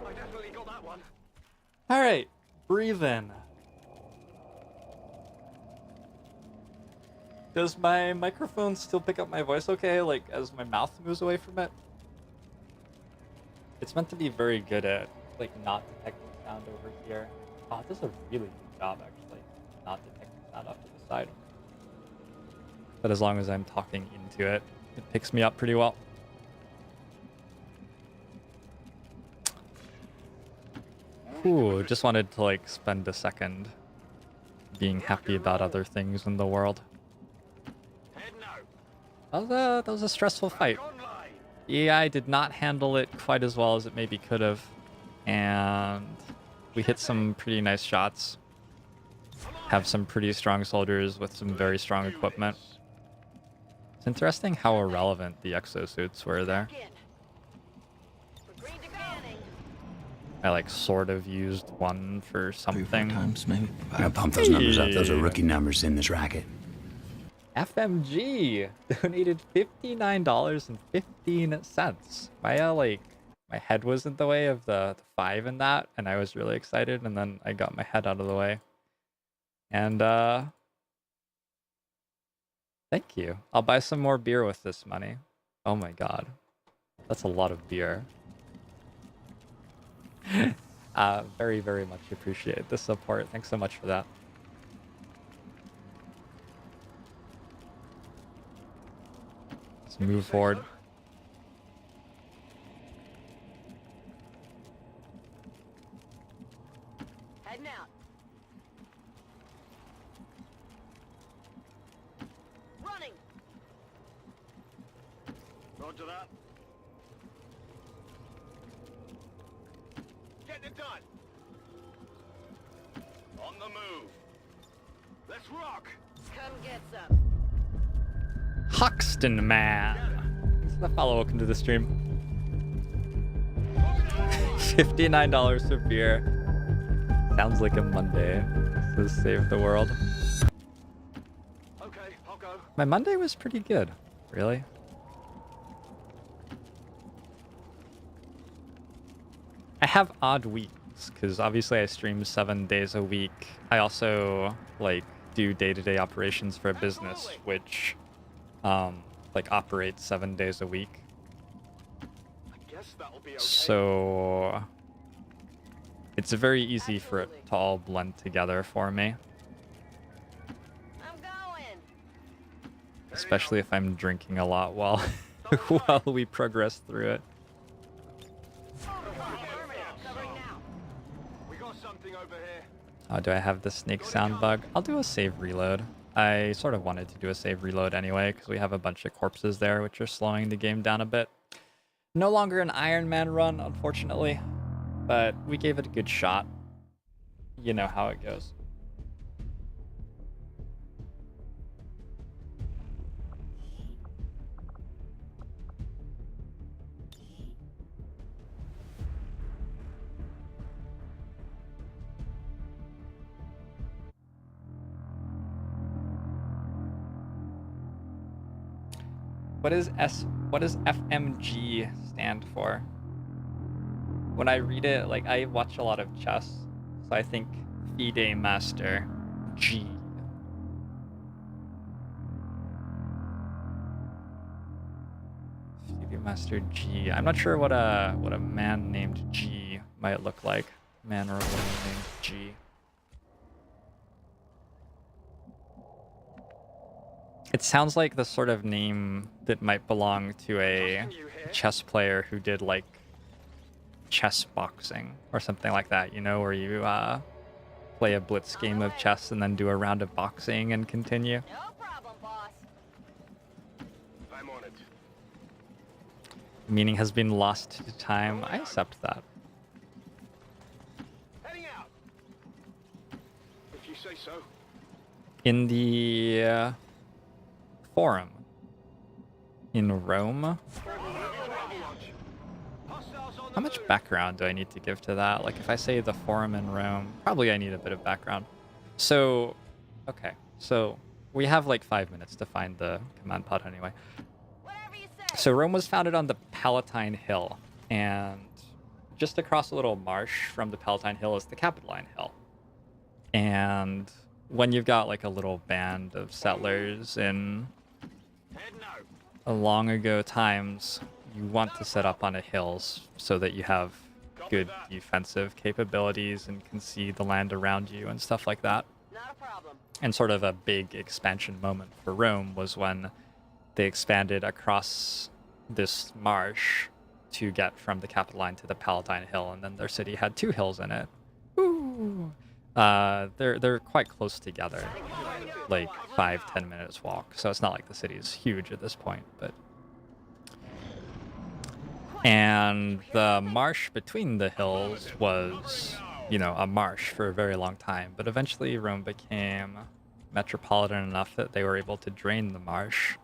I definitely got that one. All right, breathe in. Does my microphone still pick up my voice okay, like as my mouth moves away from it? It's meant to be very good at like not detecting sound over here. Oh, it does a really good job actually, not detecting sound off to the side. But as long as I'm talking into it, it picks me up pretty well. Ooh, just wanted to like spend a second being happy about other things in the world. That was a stressful fight. The AI did not handle it quite as well as it maybe could have. And we hit some pretty nice shots. Have some pretty strong soldiers with some very strong equipment. It's interesting how irrelevant the EXO Suits were there. I like sort of used one for something. 3 or 4 times maybe. I gotta pump those numbers up. Those are rookie numbers in this racket. FMG donated $59.15. My head was in the way of the 5 in that, and I was really excited, and then I got my head out of the way. And thank you. I'll buy some more beer with this money. Oh my god. That's a lot of beer. Very, very much appreciate the support. Thanks so much for that. Let's move forward. Heading out. Running. Roger that. Getting it done. On the move. Let's rock. Come get some. Hoxton Man. Thanks for the follow. Welcome to the stream. $59 for beer. Sounds like a Monday. This is Save the World. Okay, I'll go. My Monday was pretty good, really. I have odd weeks because obviously I stream 7 days a week. I also like do day-to-day operations for a business, which like operates 7 days a week. I guess that'll be okay. So it's very easy for it to all blend together for me, I'm going. especially if I'm drinking a lot while while we progress through it. Covering now. We got something over here. Oh, do I have the snake sound bug? I'll do a save reload. I sort of wanted to do a save reload anyway because we have a bunch of corpses there which are slowing the game down a bit. No longer an Iron Man run, unfortunately, but we gave it a good shot. You know how it goes. What does FMG stand for? When I read it, like I watch a lot of chess, so I think FIDE Master G. FIDE Master G. I'm not sure what a man named G might look like. Man or a woman named G. It sounds like the sort of name that might belong to a chess player who did like chess boxing or something like that, you know, where you play a blitz game of chess and then do a round of boxing and continue. No problem, boss. I'm on it. Meaning has been lost to time. I accept that. Heading out. If you say so. In the forum in Rome. How much background do I need to give to that? Like if I say the forum in Rome, probably I need a bit of background. So, okay. So we have like 5 minutes to find the command pod anyway. Whatever you say. So Rome was founded on the Palatine Hill, and just across a little marsh from the Palatine Hill is the Capitoline Hill. And when you've got like a little band of settlers in long ago times, you want to set up on a hill so that you have good defensive capabilities and can see the land around you and stuff like that. Not a problem. And sort of a big expansion moment for Rome was when they expanded across this marsh to get from the Capitoline to the Palatine Hill, and then their city had 2 hills in it. Ooh. They're quite close together, like 5-10 minutes walk. So it's not like the city is huge at this point, but. And the marsh between the hills was, you know, a marsh for a very long time. But eventually Rome became metropolitan enough that they were able to drain the marsh.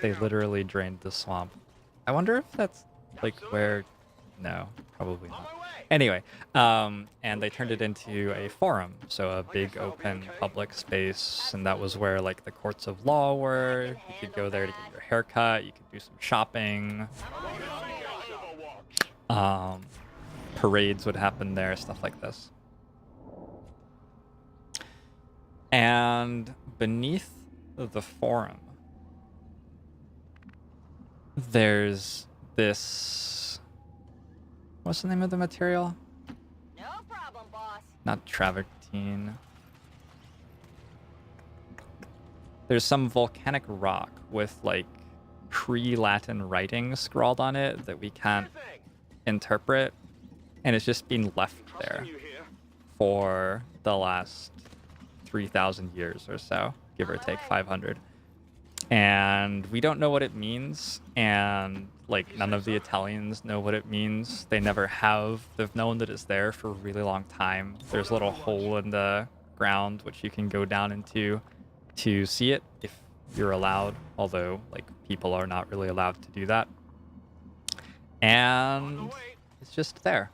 They literally drained the swamp. I wonder if that's like where... No, probably not. Anyway, and they turned it into a forum, so a big open public space, and that was where like the courts of law were. You could go there to get your haircut, you could do some shopping. Parades would happen there, stuff like this. And beneath the forum, there's this... What's the name of the material? No problem, boss. Not travertine. There's some volcanic rock with like pre-Latin writing scrawled on it that we can't interpret, and it's just been left there for the last 3,000 years or so, give or take 500. And we don't know what it means, and like none of the Italians know what it means. They never have. They've known that it's there for a really long time. There's a little hole in the ground which you can go down into to see it if you're allowed, although like people are not really allowed to do that. And it's just there.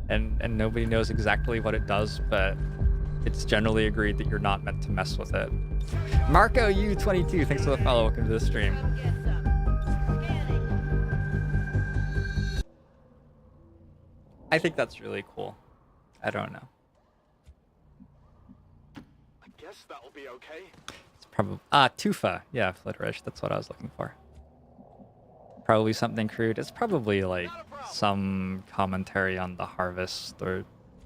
And nobody knows exactly what it does, but it's generally agreed that you're not meant to mess with it. Marco U22, thanks for the follow. Welcome to the stream. Go get some. Scanning. I think that's really cool. I don't know. I guess that'll be okay. It's probably tufa. Yeah, Flitterish. That's what I was looking for. Probably something crude. It's probably like some commentary on the harvest or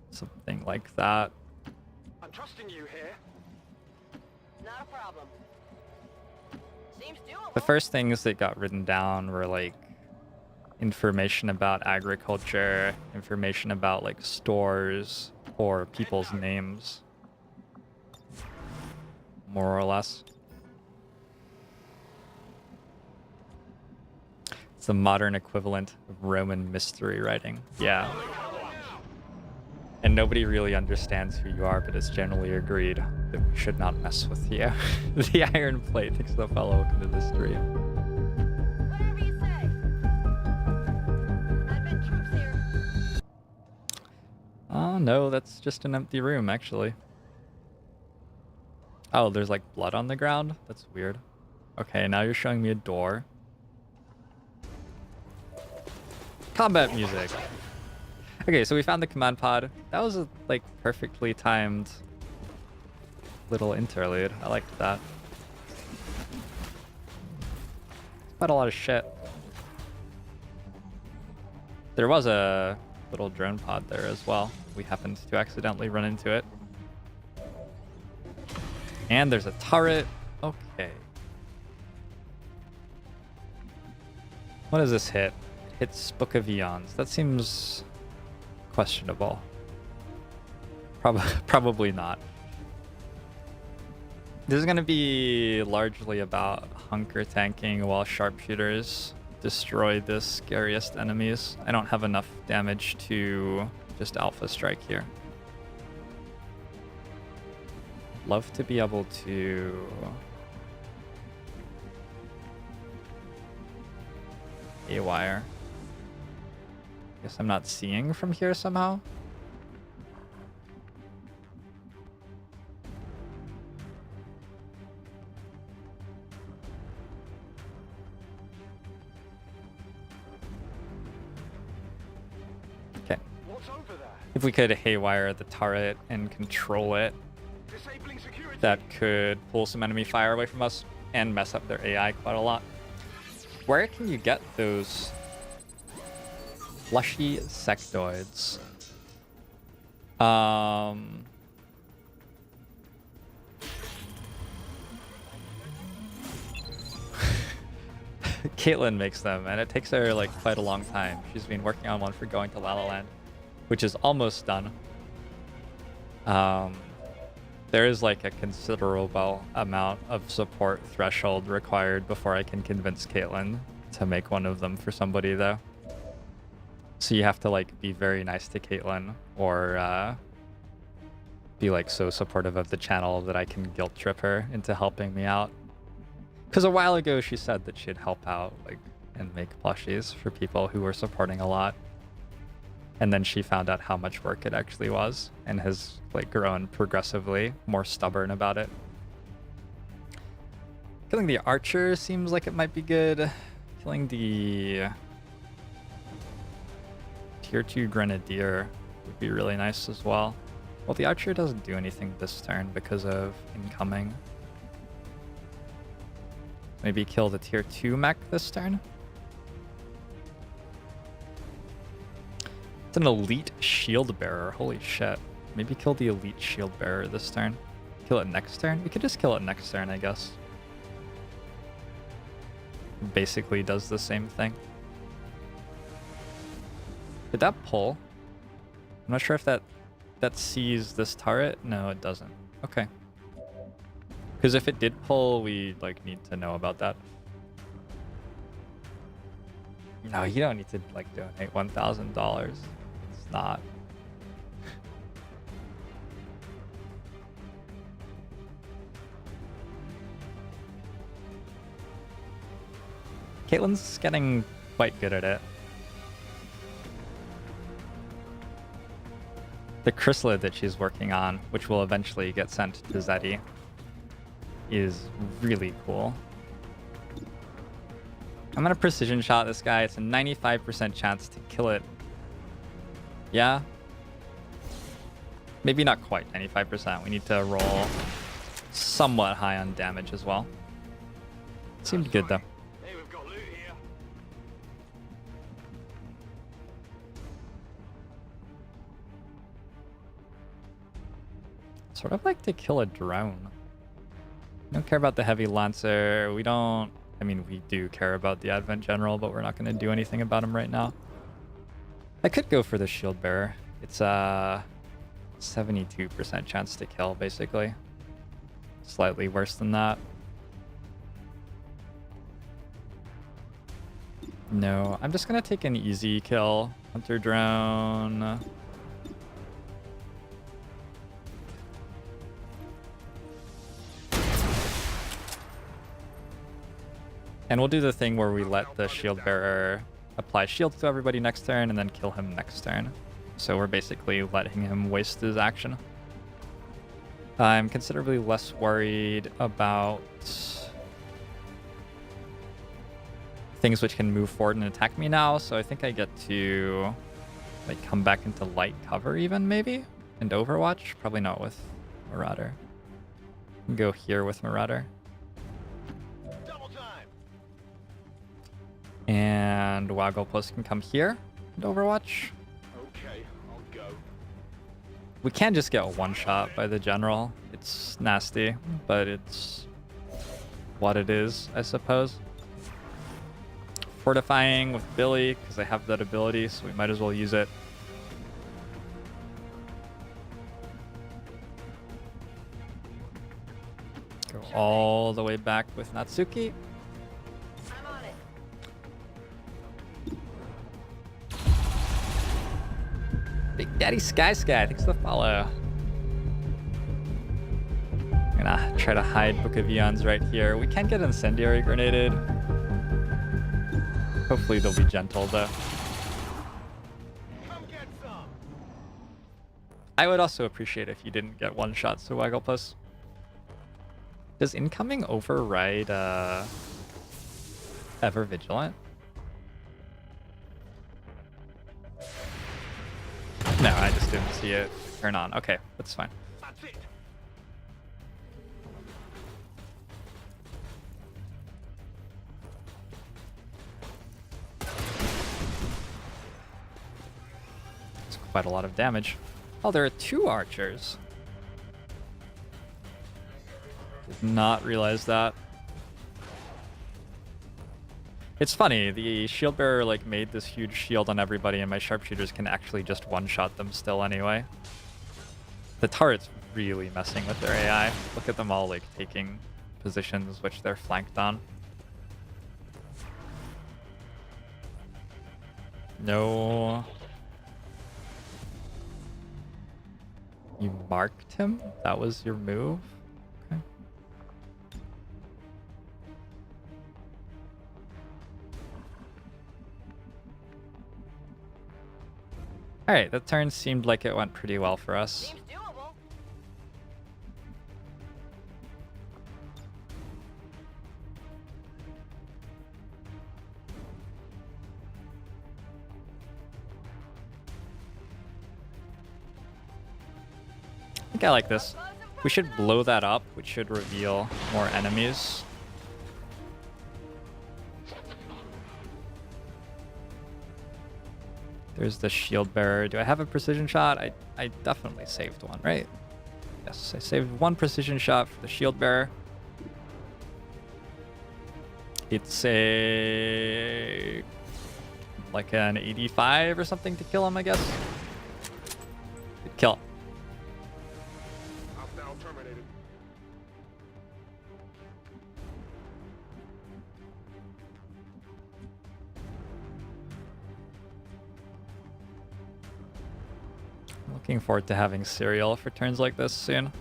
something like that. I'm trusting you here. Not a problem. Seems doable. The first things that got written down were like information about agriculture, information about like stores or people's names, more or less. It's the modern equivalent of Roman mystery writing. Yeah. And nobody really understands who you are, but it's generally agreed that we should not mess with you. The Iron Plate, thanks for the follow. Welcome to the stream. Whatever you say. Advent troops here. Oh, no, that's just an empty room, actually. Oh, there's like blood on the ground? That's weird. Okay, now you're showing me a door. Combat music. Okay, so we found the command pod. That was a like perfectly timed little interlude. I liked that. Quite a lot of shit. There was a little drone pod there as well. We happened to accidentally run into it. And there's a turret. Okay. What does this hit? It hits Book of Eons. That seems questionable. Probably not. This is going to be largely about hunker tanking while sharpshooters destroy the scariest enemies. I don't have enough damage to just alpha strike here. Love to be able to A-wire. Guess I'm not seeing from here somehow. Okay. What's over there? If we could haywire the turret and control it, Disabling security. that could pull some enemy fire away from us and mess up their AI quite a lot. Where can you get those fleshy sectoids? Caitlin makes them, and it takes her like quite a long time. She's been working on one for going to La La Land, which is almost done. There is like a considerable amount of support threshold required before I can convince Caitlin to make one of them for somebody though. So you have to like be very nice to Caitlin or be like so supportive of the channel that I can guilt trip her into helping me out. Because a while ago she said that she'd help out like and make plushies for people who were supporting a lot. And then she found out how much work it actually was and has like grown progressively more stubborn about it. Killing the archer seems like it might be good. Killing the tier 2 grenadier would be really nice as well. Well, the archer doesn't do anything this turn because of incoming. Maybe kill the tier 2 mech this turn. It's an elite shield bearer. Holy shit. Maybe kill the elite shield bearer this turn. Kill it next turn? We could just kill it next turn, I guess. Basically does the same thing. Did that pull? I'm not sure if that sees this turret. No, it doesn't. Okay. Because if it did pull, we like need to know about that. No, you don't need to like donate $1,000. It's not. Caitlin's getting quite good at it. The chrysalid that she's working on, which will eventually get sent to Zeddy, is really cool. I'm gonna precision shot this guy. It's a 95% chance to kill it. Yeah. Maybe not quite 95%. We need to roll somewhat high on damage as well. Seemed good though. Hey, we've got loot here. Sort of like to kill a drone. We don't care about the heavy lancer. We don't... I mean, we do care about the Advent General, but we're not going to do anything about him right now. I could go for the shield bearer. It's a 72% chance to kill, basically. Slightly worse than that. No, I'm just going to take an easy kill. Hunter drone. And we'll do the thing where we let the shield bearer apply shields to everybody next turn and then kill him next turn. So we're basically letting him waste his action. I'm considerably less worried about things which can move forward and attack me now. So I think I get to like come back into light cover even maybe, and Overwatch. Probably not with Marauder. Go here with Marauder. Double time. And Waggle Plus can come here and Overwatch. Okay, I'll go. We can just get one shot by the general. It's nasty, but it's what it is, I suppose. Fortifying with Billy, because I have that ability, so we might as well use it. Go all the way back with Natsuki. I'm on it. Big Daddy Sky, thanks for the follow. I'm gonna try to hide Book of Eons right here. We can get Incendiary grenaded. Hopefully they'll be gentle though. Come get some. I would also appreciate if you didn't get one shot, so Wagglepuss. Does incoming override Ever Vigilant? No, I just didn't see it turn on. Okay, that's fine. That's it. It's quite a lot of damage. Oh, there are 2 archers. Did not realize that. It's funny, the shield bearer like made this huge shield on everybody and my sharpshooters can actually just one-shot them still anyway. The turret's really messing with their AI. Look at them all like taking positions which they're flanked on. No. You marked him? That was your move? Okay. Alright, that turn seemed like it went pretty well for us. Seems doable. I think I like this. We should blow that up, which should reveal more enemies. There's the shield bearer. Do I have a precision shot? I definitely saved one, right? Yes, I saved one precision shot for the shield bearer. It's a like an 85 or something to kill him, I guess. Good kill. Hostile terminated. Looking forward to having cereal for turns like this soon.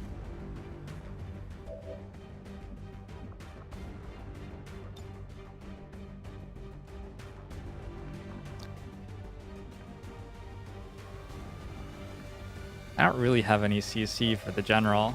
I don't really have any CC for the general.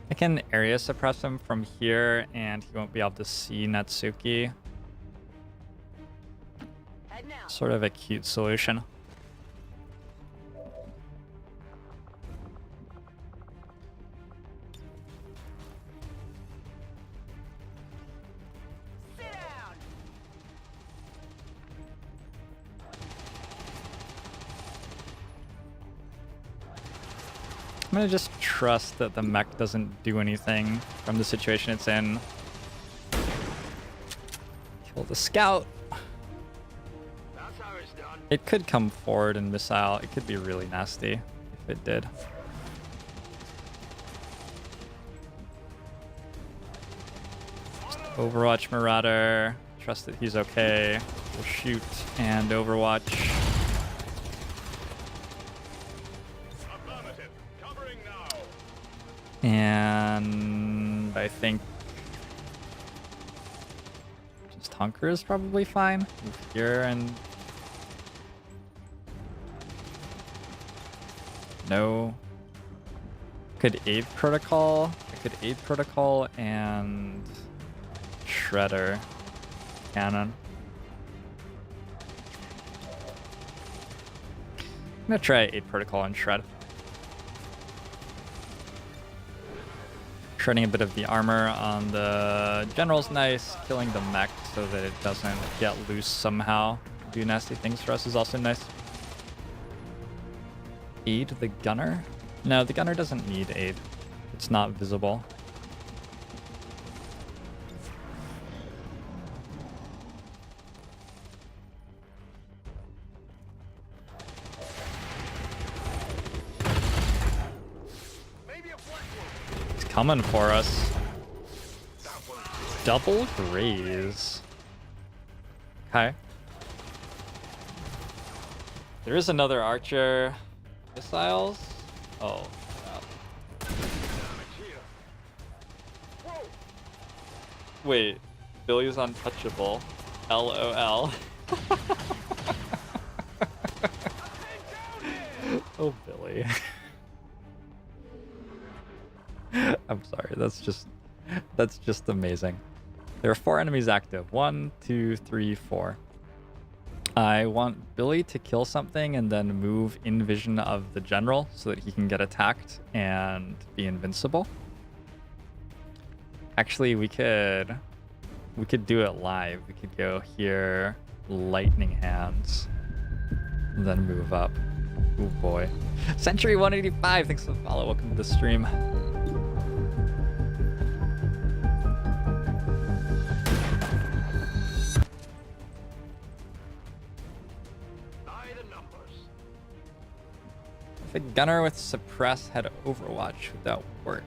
I can area suppress him from here and he won't be able to see Natsuki. Head now. Sort of a cute solution. Sit down. I'm gonna just trust that the mech doesn't do anything from the situation it's in. Kill the scout. That's how it's done. It could come forward and missile. It could be really nasty if it did. Overwatch Marauder. Trust that he's okay. We'll shoot and overwatch. Affirmative. Covering now. And I think just Hunker is probably fine. Move here and no. Could aid protocol. I could aid protocol and Shredder Cannon. I'm gonna try aid protocol and shred. Shredding a bit of the armor on the general's nice. Killing the mech so that it doesn't get loose somehow. Do nasty things for us is also nice. Aid the gunner? No, the gunner doesn't need aid. It's not visible. He's coming for us. Double graze. Okay. There is another archer. Missiles? Oh, crap. Wait, Billy's untouchable. LOL. Oh, Billy. I'm sorry, that's just amazing. There are 4 enemies active. 1, 2, 3, 4. I want Billy to kill something and then move in vision of the general so that he can get attacked and be invincible. Actually, we could do it live. We could go here, lightning hands, and then move up. Oh boy. Century 185, thanks for the follow. Welcome to the stream. If a gunner with suppress had overwatch, would that work?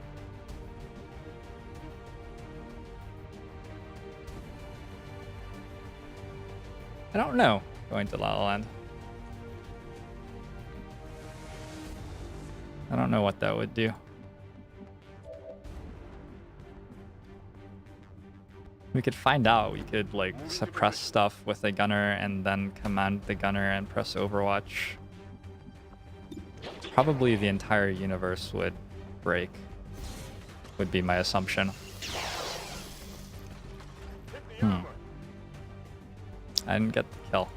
I don't know. Going to La La Land. I don't know what that would do. We could find out. We could like suppress stuff with a gunner and then command the gunner and press overwatch. Probably the entire universe would break, would be my assumption. I didn't get the kill.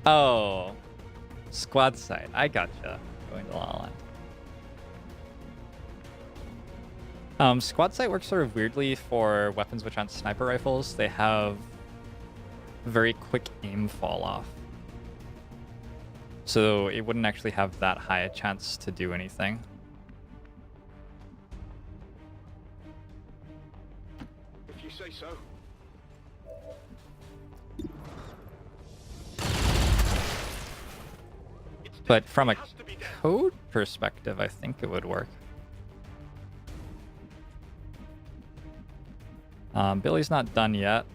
Oh, squad side. I gotcha. Going to La La Land. Squad sight works sort of weirdly for weapons which aren't sniper rifles. They have very quick aim fall off. So it wouldn't actually have that high a chance to do anything. If you say so. But from a code perspective, I think it would work. Billy's not done yet.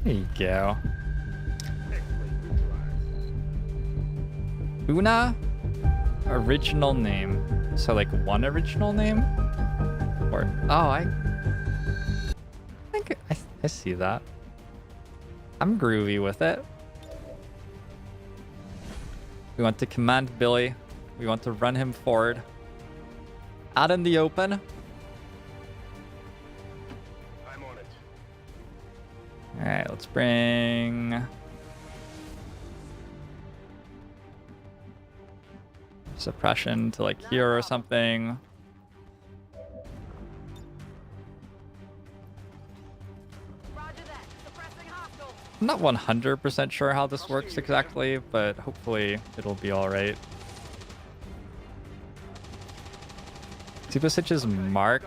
There you go. Una? Original name. So like one original name? Or, oh, I think I see that. I'm groovy with it. We want to command Billy. We want to run him forward. Out in the open. I'm on it. Alright, let's bring suppression to like here or something. I'm not 100% sure how this works exactly, but hopefully it'll be alright. Super Stitch is marked.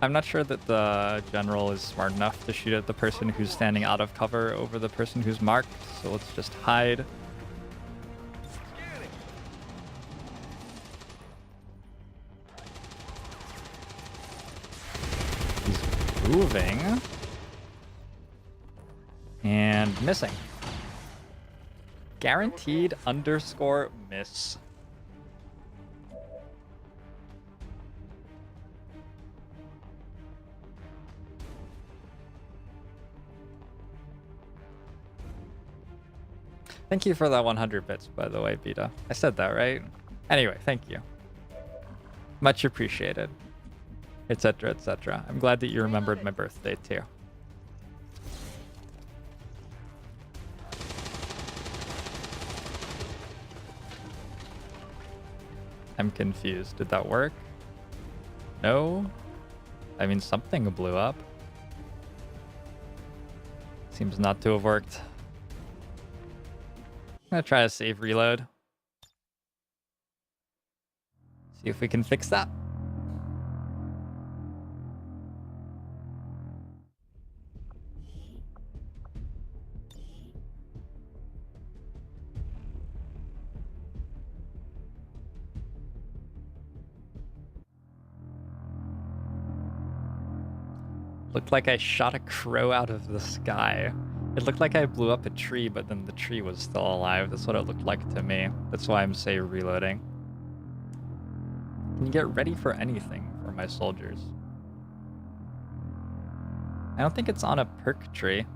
I'm not sure that the general is smart enough to shoot at the person who's standing out of cover over the person who's marked, so let's just hide. He's moving. And missing. Guaranteed underscore miss. Thank you for that 100 bits, by the way, Beta. I said that, right? Anyway, thank you. Much appreciated. Etc., etc. I'm glad that you remembered my birthday, too. I'm confused. Did that work? No? I mean, something blew up. Seems not to have worked. I'm gonna try a save reload. See if we can fix that. Looked like I shot a crow out of the sky. It looked like I blew up a tree, but then the tree was still alive. That's what it looked like to me. That's why I'm say reloading. Can you get ready for anything for my soldiers? I don't think it's on a perk tree.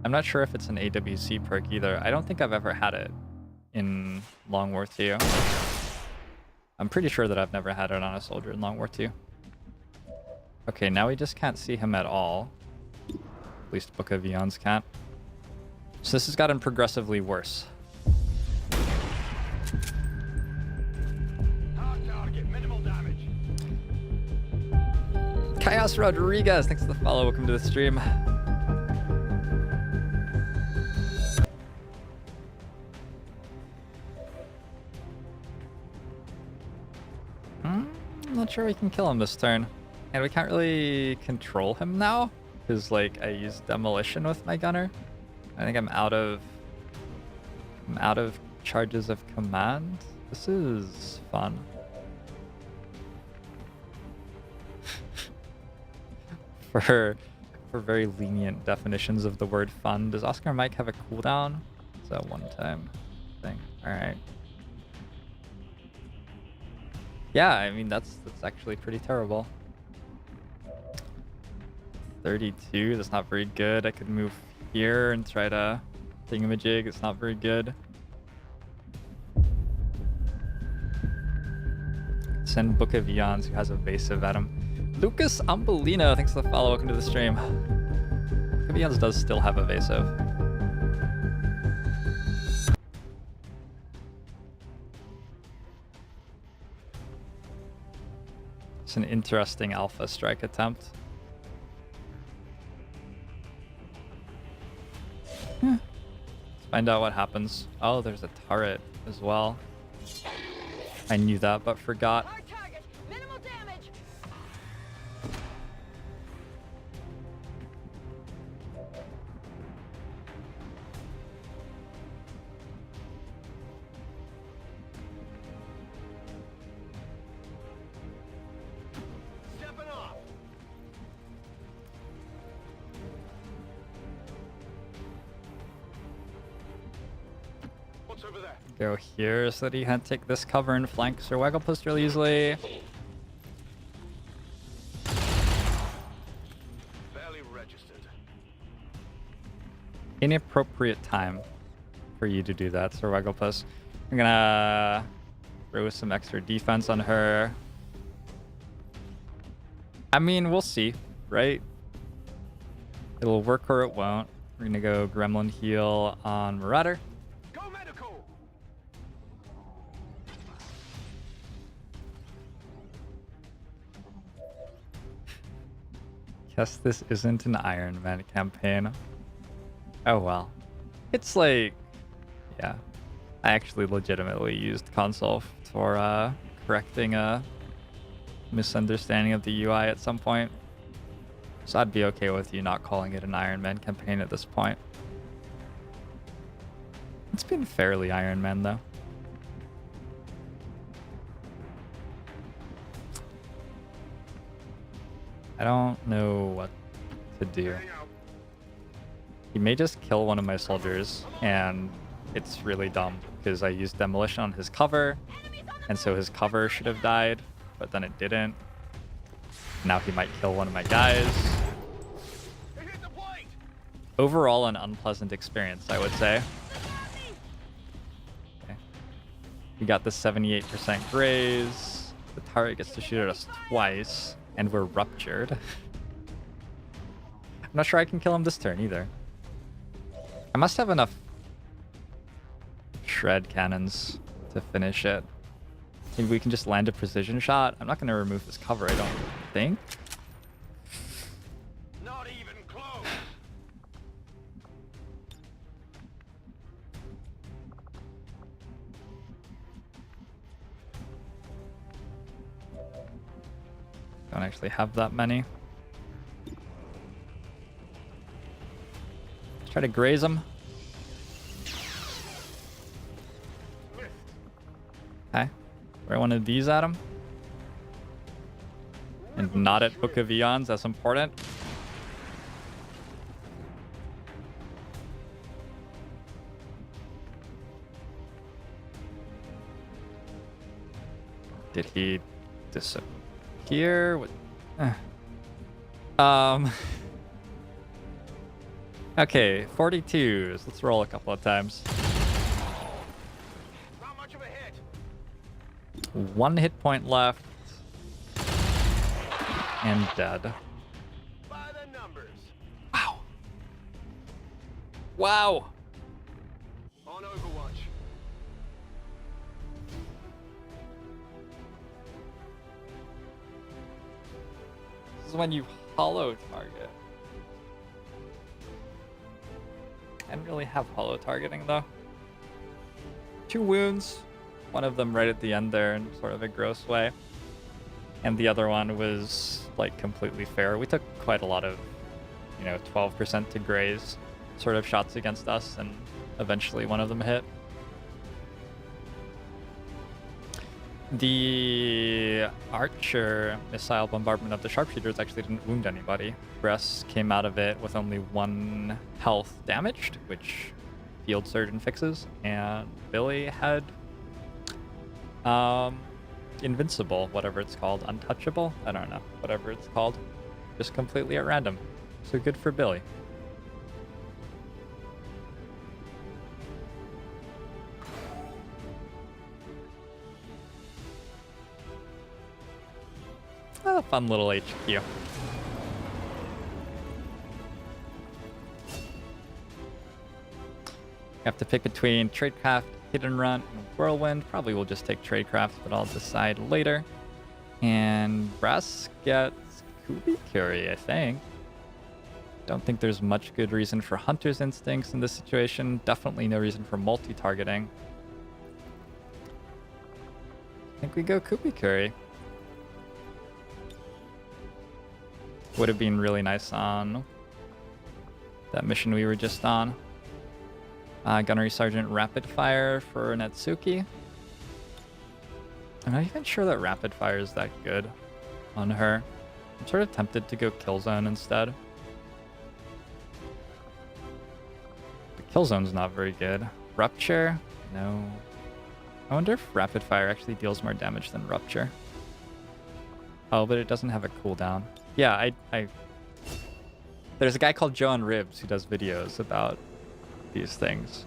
I'm not sure if it's an AWC perk either. I don't think I've ever had it in Long War 2. I'm pretty sure that I've never had it on a soldier in Long War 2. Okay, now we just can't see him at all. At least Book of Eons can't. So this has gotten progressively worse. Target, minimal damage. Chaos Rodriguez, thanks for the follow. Welcome to the stream. I'm not sure we can kill him this turn. And we can't really control him now. Because, like, I used demolition with my gunner. I think I'm out of charges of command. This is fun. for very lenient definitions of the word fun. Does Oscar Mike have a cooldown? It's a one-time thing. Alright. Yeah, I mean that's actually pretty terrible. 32, that's not very good. I could move here and try to thingamajig. It's not very good. Send Book of Eons, who has evasive at him. Lucas Umbolino, thanks for the follow. Welcome to the stream. Book of Eons does still have evasive. It's an interesting alpha strike attempt. Let's find out what happens. Oh, there's a turret as well. I knew that, but forgot. Hard target, minimal damage. Stepping off. What's over there? Go here so that he can't take this cover and flank Sir Wagglepuss real easily. Barely registered. Inappropriate time for you to do that, Sir Wagglepuss. I'm gonna throw some extra defense on her. I mean, we'll see, right? It'll work or it won't. We're gonna go Gremlin heal on Marauder. Go medical. Guess this isn't an Iron Man campaign. Oh well. It's like, yeah. I actually legitimately used console for correcting a misunderstanding of the UI at some point. So I'd be okay with you not calling it an Iron Man campaign at this point. It's been fairly Iron Man though. I don't know what to do. He may just kill one of my soldiers, and it's really dumb because I used demolition on his cover, and so his cover should have died, but then it didn't. Now he might kill one of my guys. Overall, an unpleasant experience, I would say. Okay. We got the 78% graze. The target gets to shoot at us twice, and we're ruptured. I'm not sure I can kill him this turn either. I must have enough shred cannons to finish it. Maybe we can just land a precision shot. I'm not going to remove this cover, I don't think. Not even close. Don't actually have that many. Let's try to graze him. Okay. Throw one of these at him. And not at Book of Eons, that's important. Did he disappear? What? Okay, 42s. Let's roll a couple of times. Not much of a hit. 1 hit point left. And dead. By the numbers. Wow. Wow. On Overwatch. This is when you hollow target. I didn't really have hollow targeting though. 2 wounds. One of them right at the end there in sort of a gross way. And the other one was like completely fair. We took quite a lot of, 12% to graze sort of shots against us, and eventually one of them hit. The archer missile bombardment of the sharpshooters actually didn't wound anybody. Bress came out of it with only 1 health damaged, which field surgeon fixes, and Billy had invincible, whatever it's called, untouchable, I don't know, whatever it's called, just completely at random. So good for Billy. A fun little HQ. You have to pick between Tradecraft, Hit and Run, and Whirlwind. Probably we'll just take Tradecraft, but I'll decide later. And Brass gets Kubikuri, I think. Don't think there's much good reason for Hunter's Instincts in this situation. Definitely no reason for multi-targeting. I think we go Kubikuri. Would have been really nice on that mission we were just on. Gunnery Sergeant Rapid Fire for Natsuki. I'm not even sure that Rapid Fire is that good on her. I'm sort of tempted to go Killzone instead. The Killzone's not very good. Rupture? No. I wonder if Rapid Fire actually deals more damage than Rupture. Oh, but it doesn't have a cooldown. Yeah, there's a guy called JoINrbs who does videos about these things.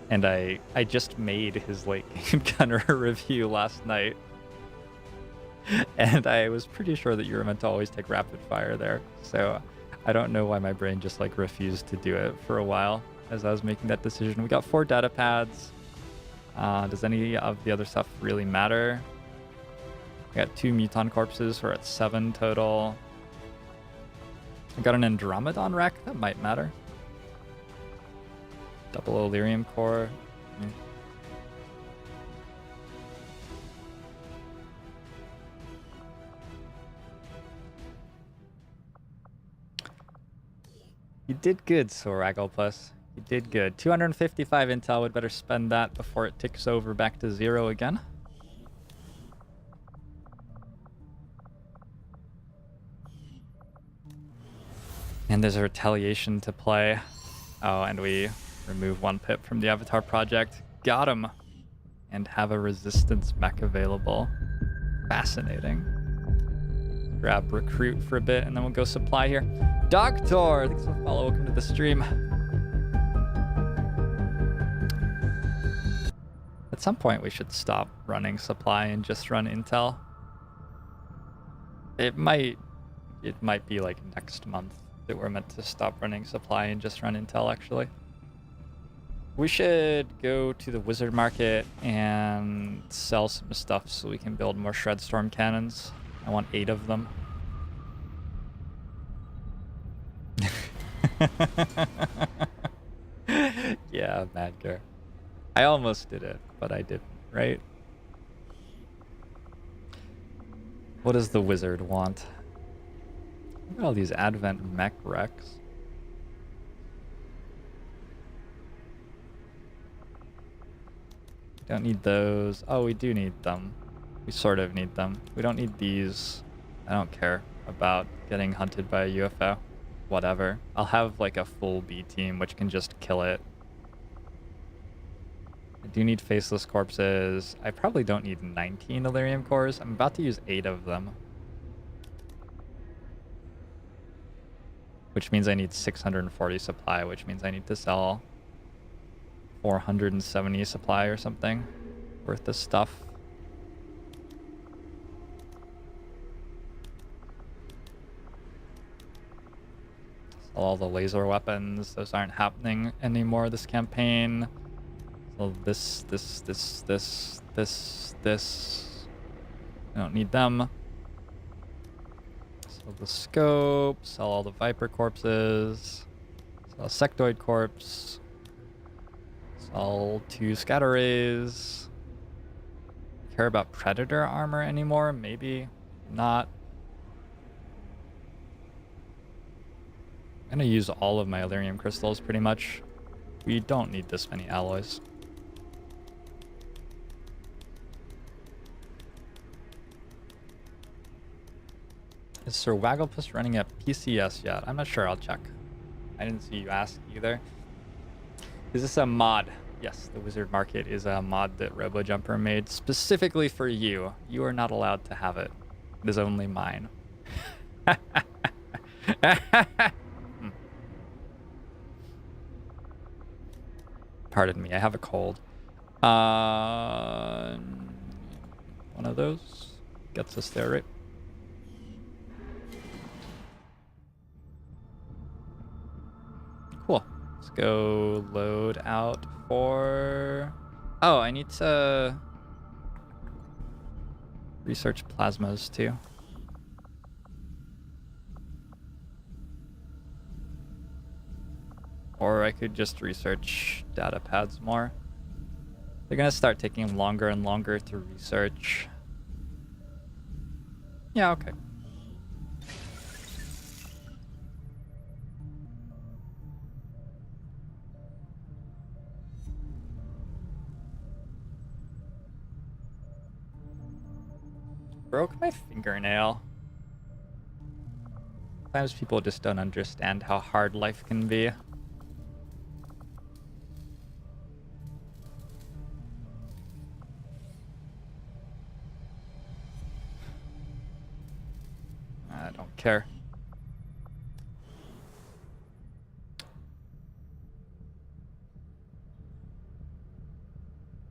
And I just made his late game gunner review last night. And I was pretty sure that you were meant to always take rapid fire there. So I don't know why my brain just like refused to do it for a while as I was making that decision. We got 4 data pads. Does any of the other stuff really matter? I got 2 Muton corpses, we're at 7 total. I got an Andromedon rack, that might matter. Double Illyrium core. You did good, Soragglepuss. You did good. 255 intel. Would better spend that before it ticks over back to 0 again. And there's a retaliation to play. Oh, and we remove 1 pip from the Avatar project. Got him. And have a resistance mech available. Fascinating. Grab recruit for a bit, and then we'll go supply here. Doctor! Thanks for the follow. Welcome to the stream. At some point, we should stop running supply and just run intel. It might be like next month that we're meant to stop running supply and just run intel, actually. We should go to the wizard market and sell some stuff so we can build more Shredstorm Cannons. I want 8 of them. Yeah, Madger. I almost did it, but I didn't, right? What does the wizard want? Look at all these Advent mech wrecks. Don't need those. Oh, we do need them. We sort of need them. We don't need these. I don't care about getting hunted by a UFO. Whatever. I'll have like a full B team which can just kill it. I do need faceless corpses. I probably don't need 19 Elerium cores. I'm about to use 8 of them. Which means I need 640 supply, which means I need to sell 470 supply or something worth of stuff. Sell all the laser weapons. Those aren't happening anymore this campaign. So this. I don't need them. Sell the scope. Sell all the Viper corpses. Sell a sectoid corpse. Sell 2 scatter rays. Care about predator armor anymore? Maybe not. I'm gonna use all of my Elerium crystals pretty much. We don't need this many alloys. Is Sir Wagglepuss running a PCS yet? I'm not sure. I'll check. I didn't see you ask either. Is this a mod? Yes, the Wizard Market is a mod that RoboJumper made specifically for you. You are not allowed to have it. It is only mine. Pardon me, I have a cold. One of those gets us there, right? Cool. Let's go load out for... Oh, I need to research plasmas too. Or I could just research data pads more. They're gonna start taking longer and longer to research. Yeah, okay. Broke my fingernail. Sometimes people just don't understand how hard life can be. I don't care.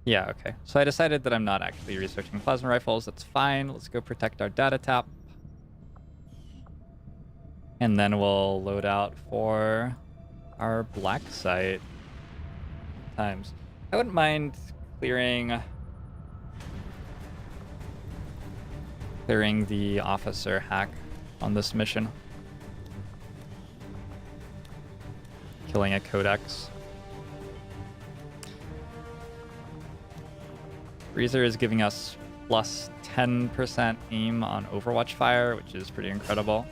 Yeah, okay. So I decided that I'm not actually researching plasma rifles. That's fine. Let's go protect our data tap. And then we'll load out for our black site times. I wouldn't mind clearing the officer hack on this mission. Killing a codex. Freezer is giving us plus 10% aim on Overwatch fire, which is pretty incredible.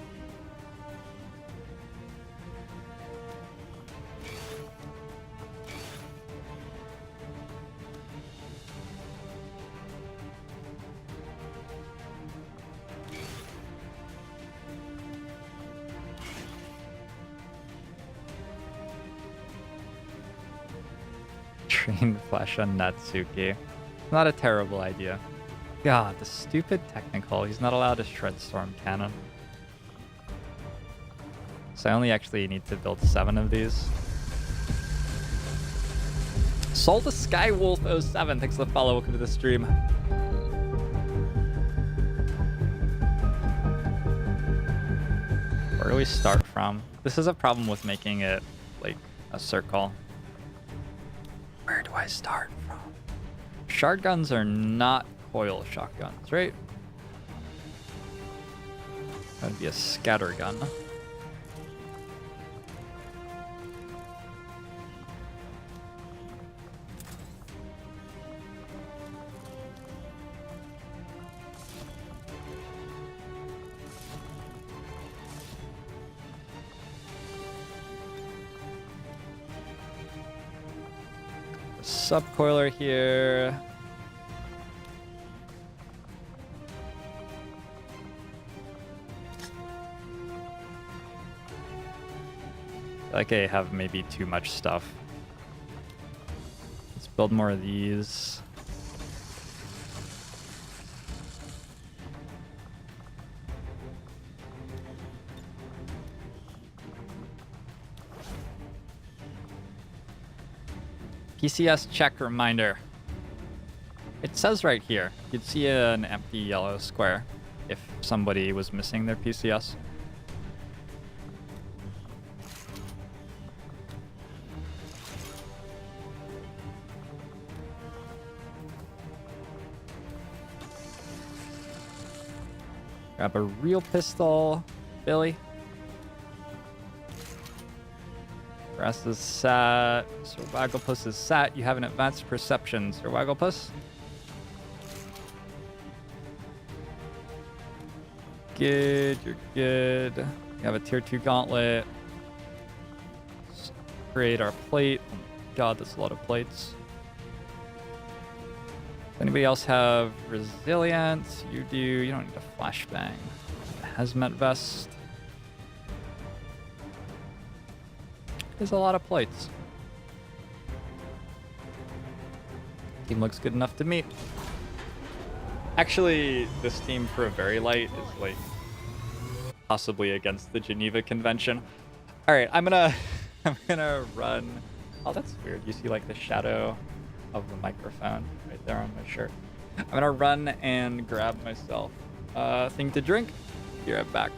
Train flash on Natsuki. Not a terrible idea. God, the stupid technical. He's not allowed a Shredstorm Cannon. So I only actually need to build 7 of these. Soul the Skywolf07. Thanks for the follow. Welcome to the stream. Where do we start from? This is a problem with making it like a circle. Where do I start from? Shard guns are not coil shotguns, right? That would be a scatter gun. Subcoiler here. I feel like I have maybe too much stuff. Let's build more of these. PCS check reminder. It says right here, you'd see an empty yellow square if somebody was missing their PCS. Grab a real pistol, Billy. Rest is sat. Sir Wagglepus is sat. You have an advanced perception, Sir Wagglepus. Good, you're good. You have a tier 2 gauntlet. Let's create our plate. Oh my god, that's a lot of plates. Does anybody else have resilience? You do. You don't need a flashbang. A hazmat vest. There's a lot of plates. Team looks good enough to meet. Actually, this team for a very light is like possibly against the Geneva Convention. All right, I'm gonna run. Oh, that's weird. You see like the shadow of the microphone right there on my shirt. I'm gonna run and grab myself a thing to drink. Be right back.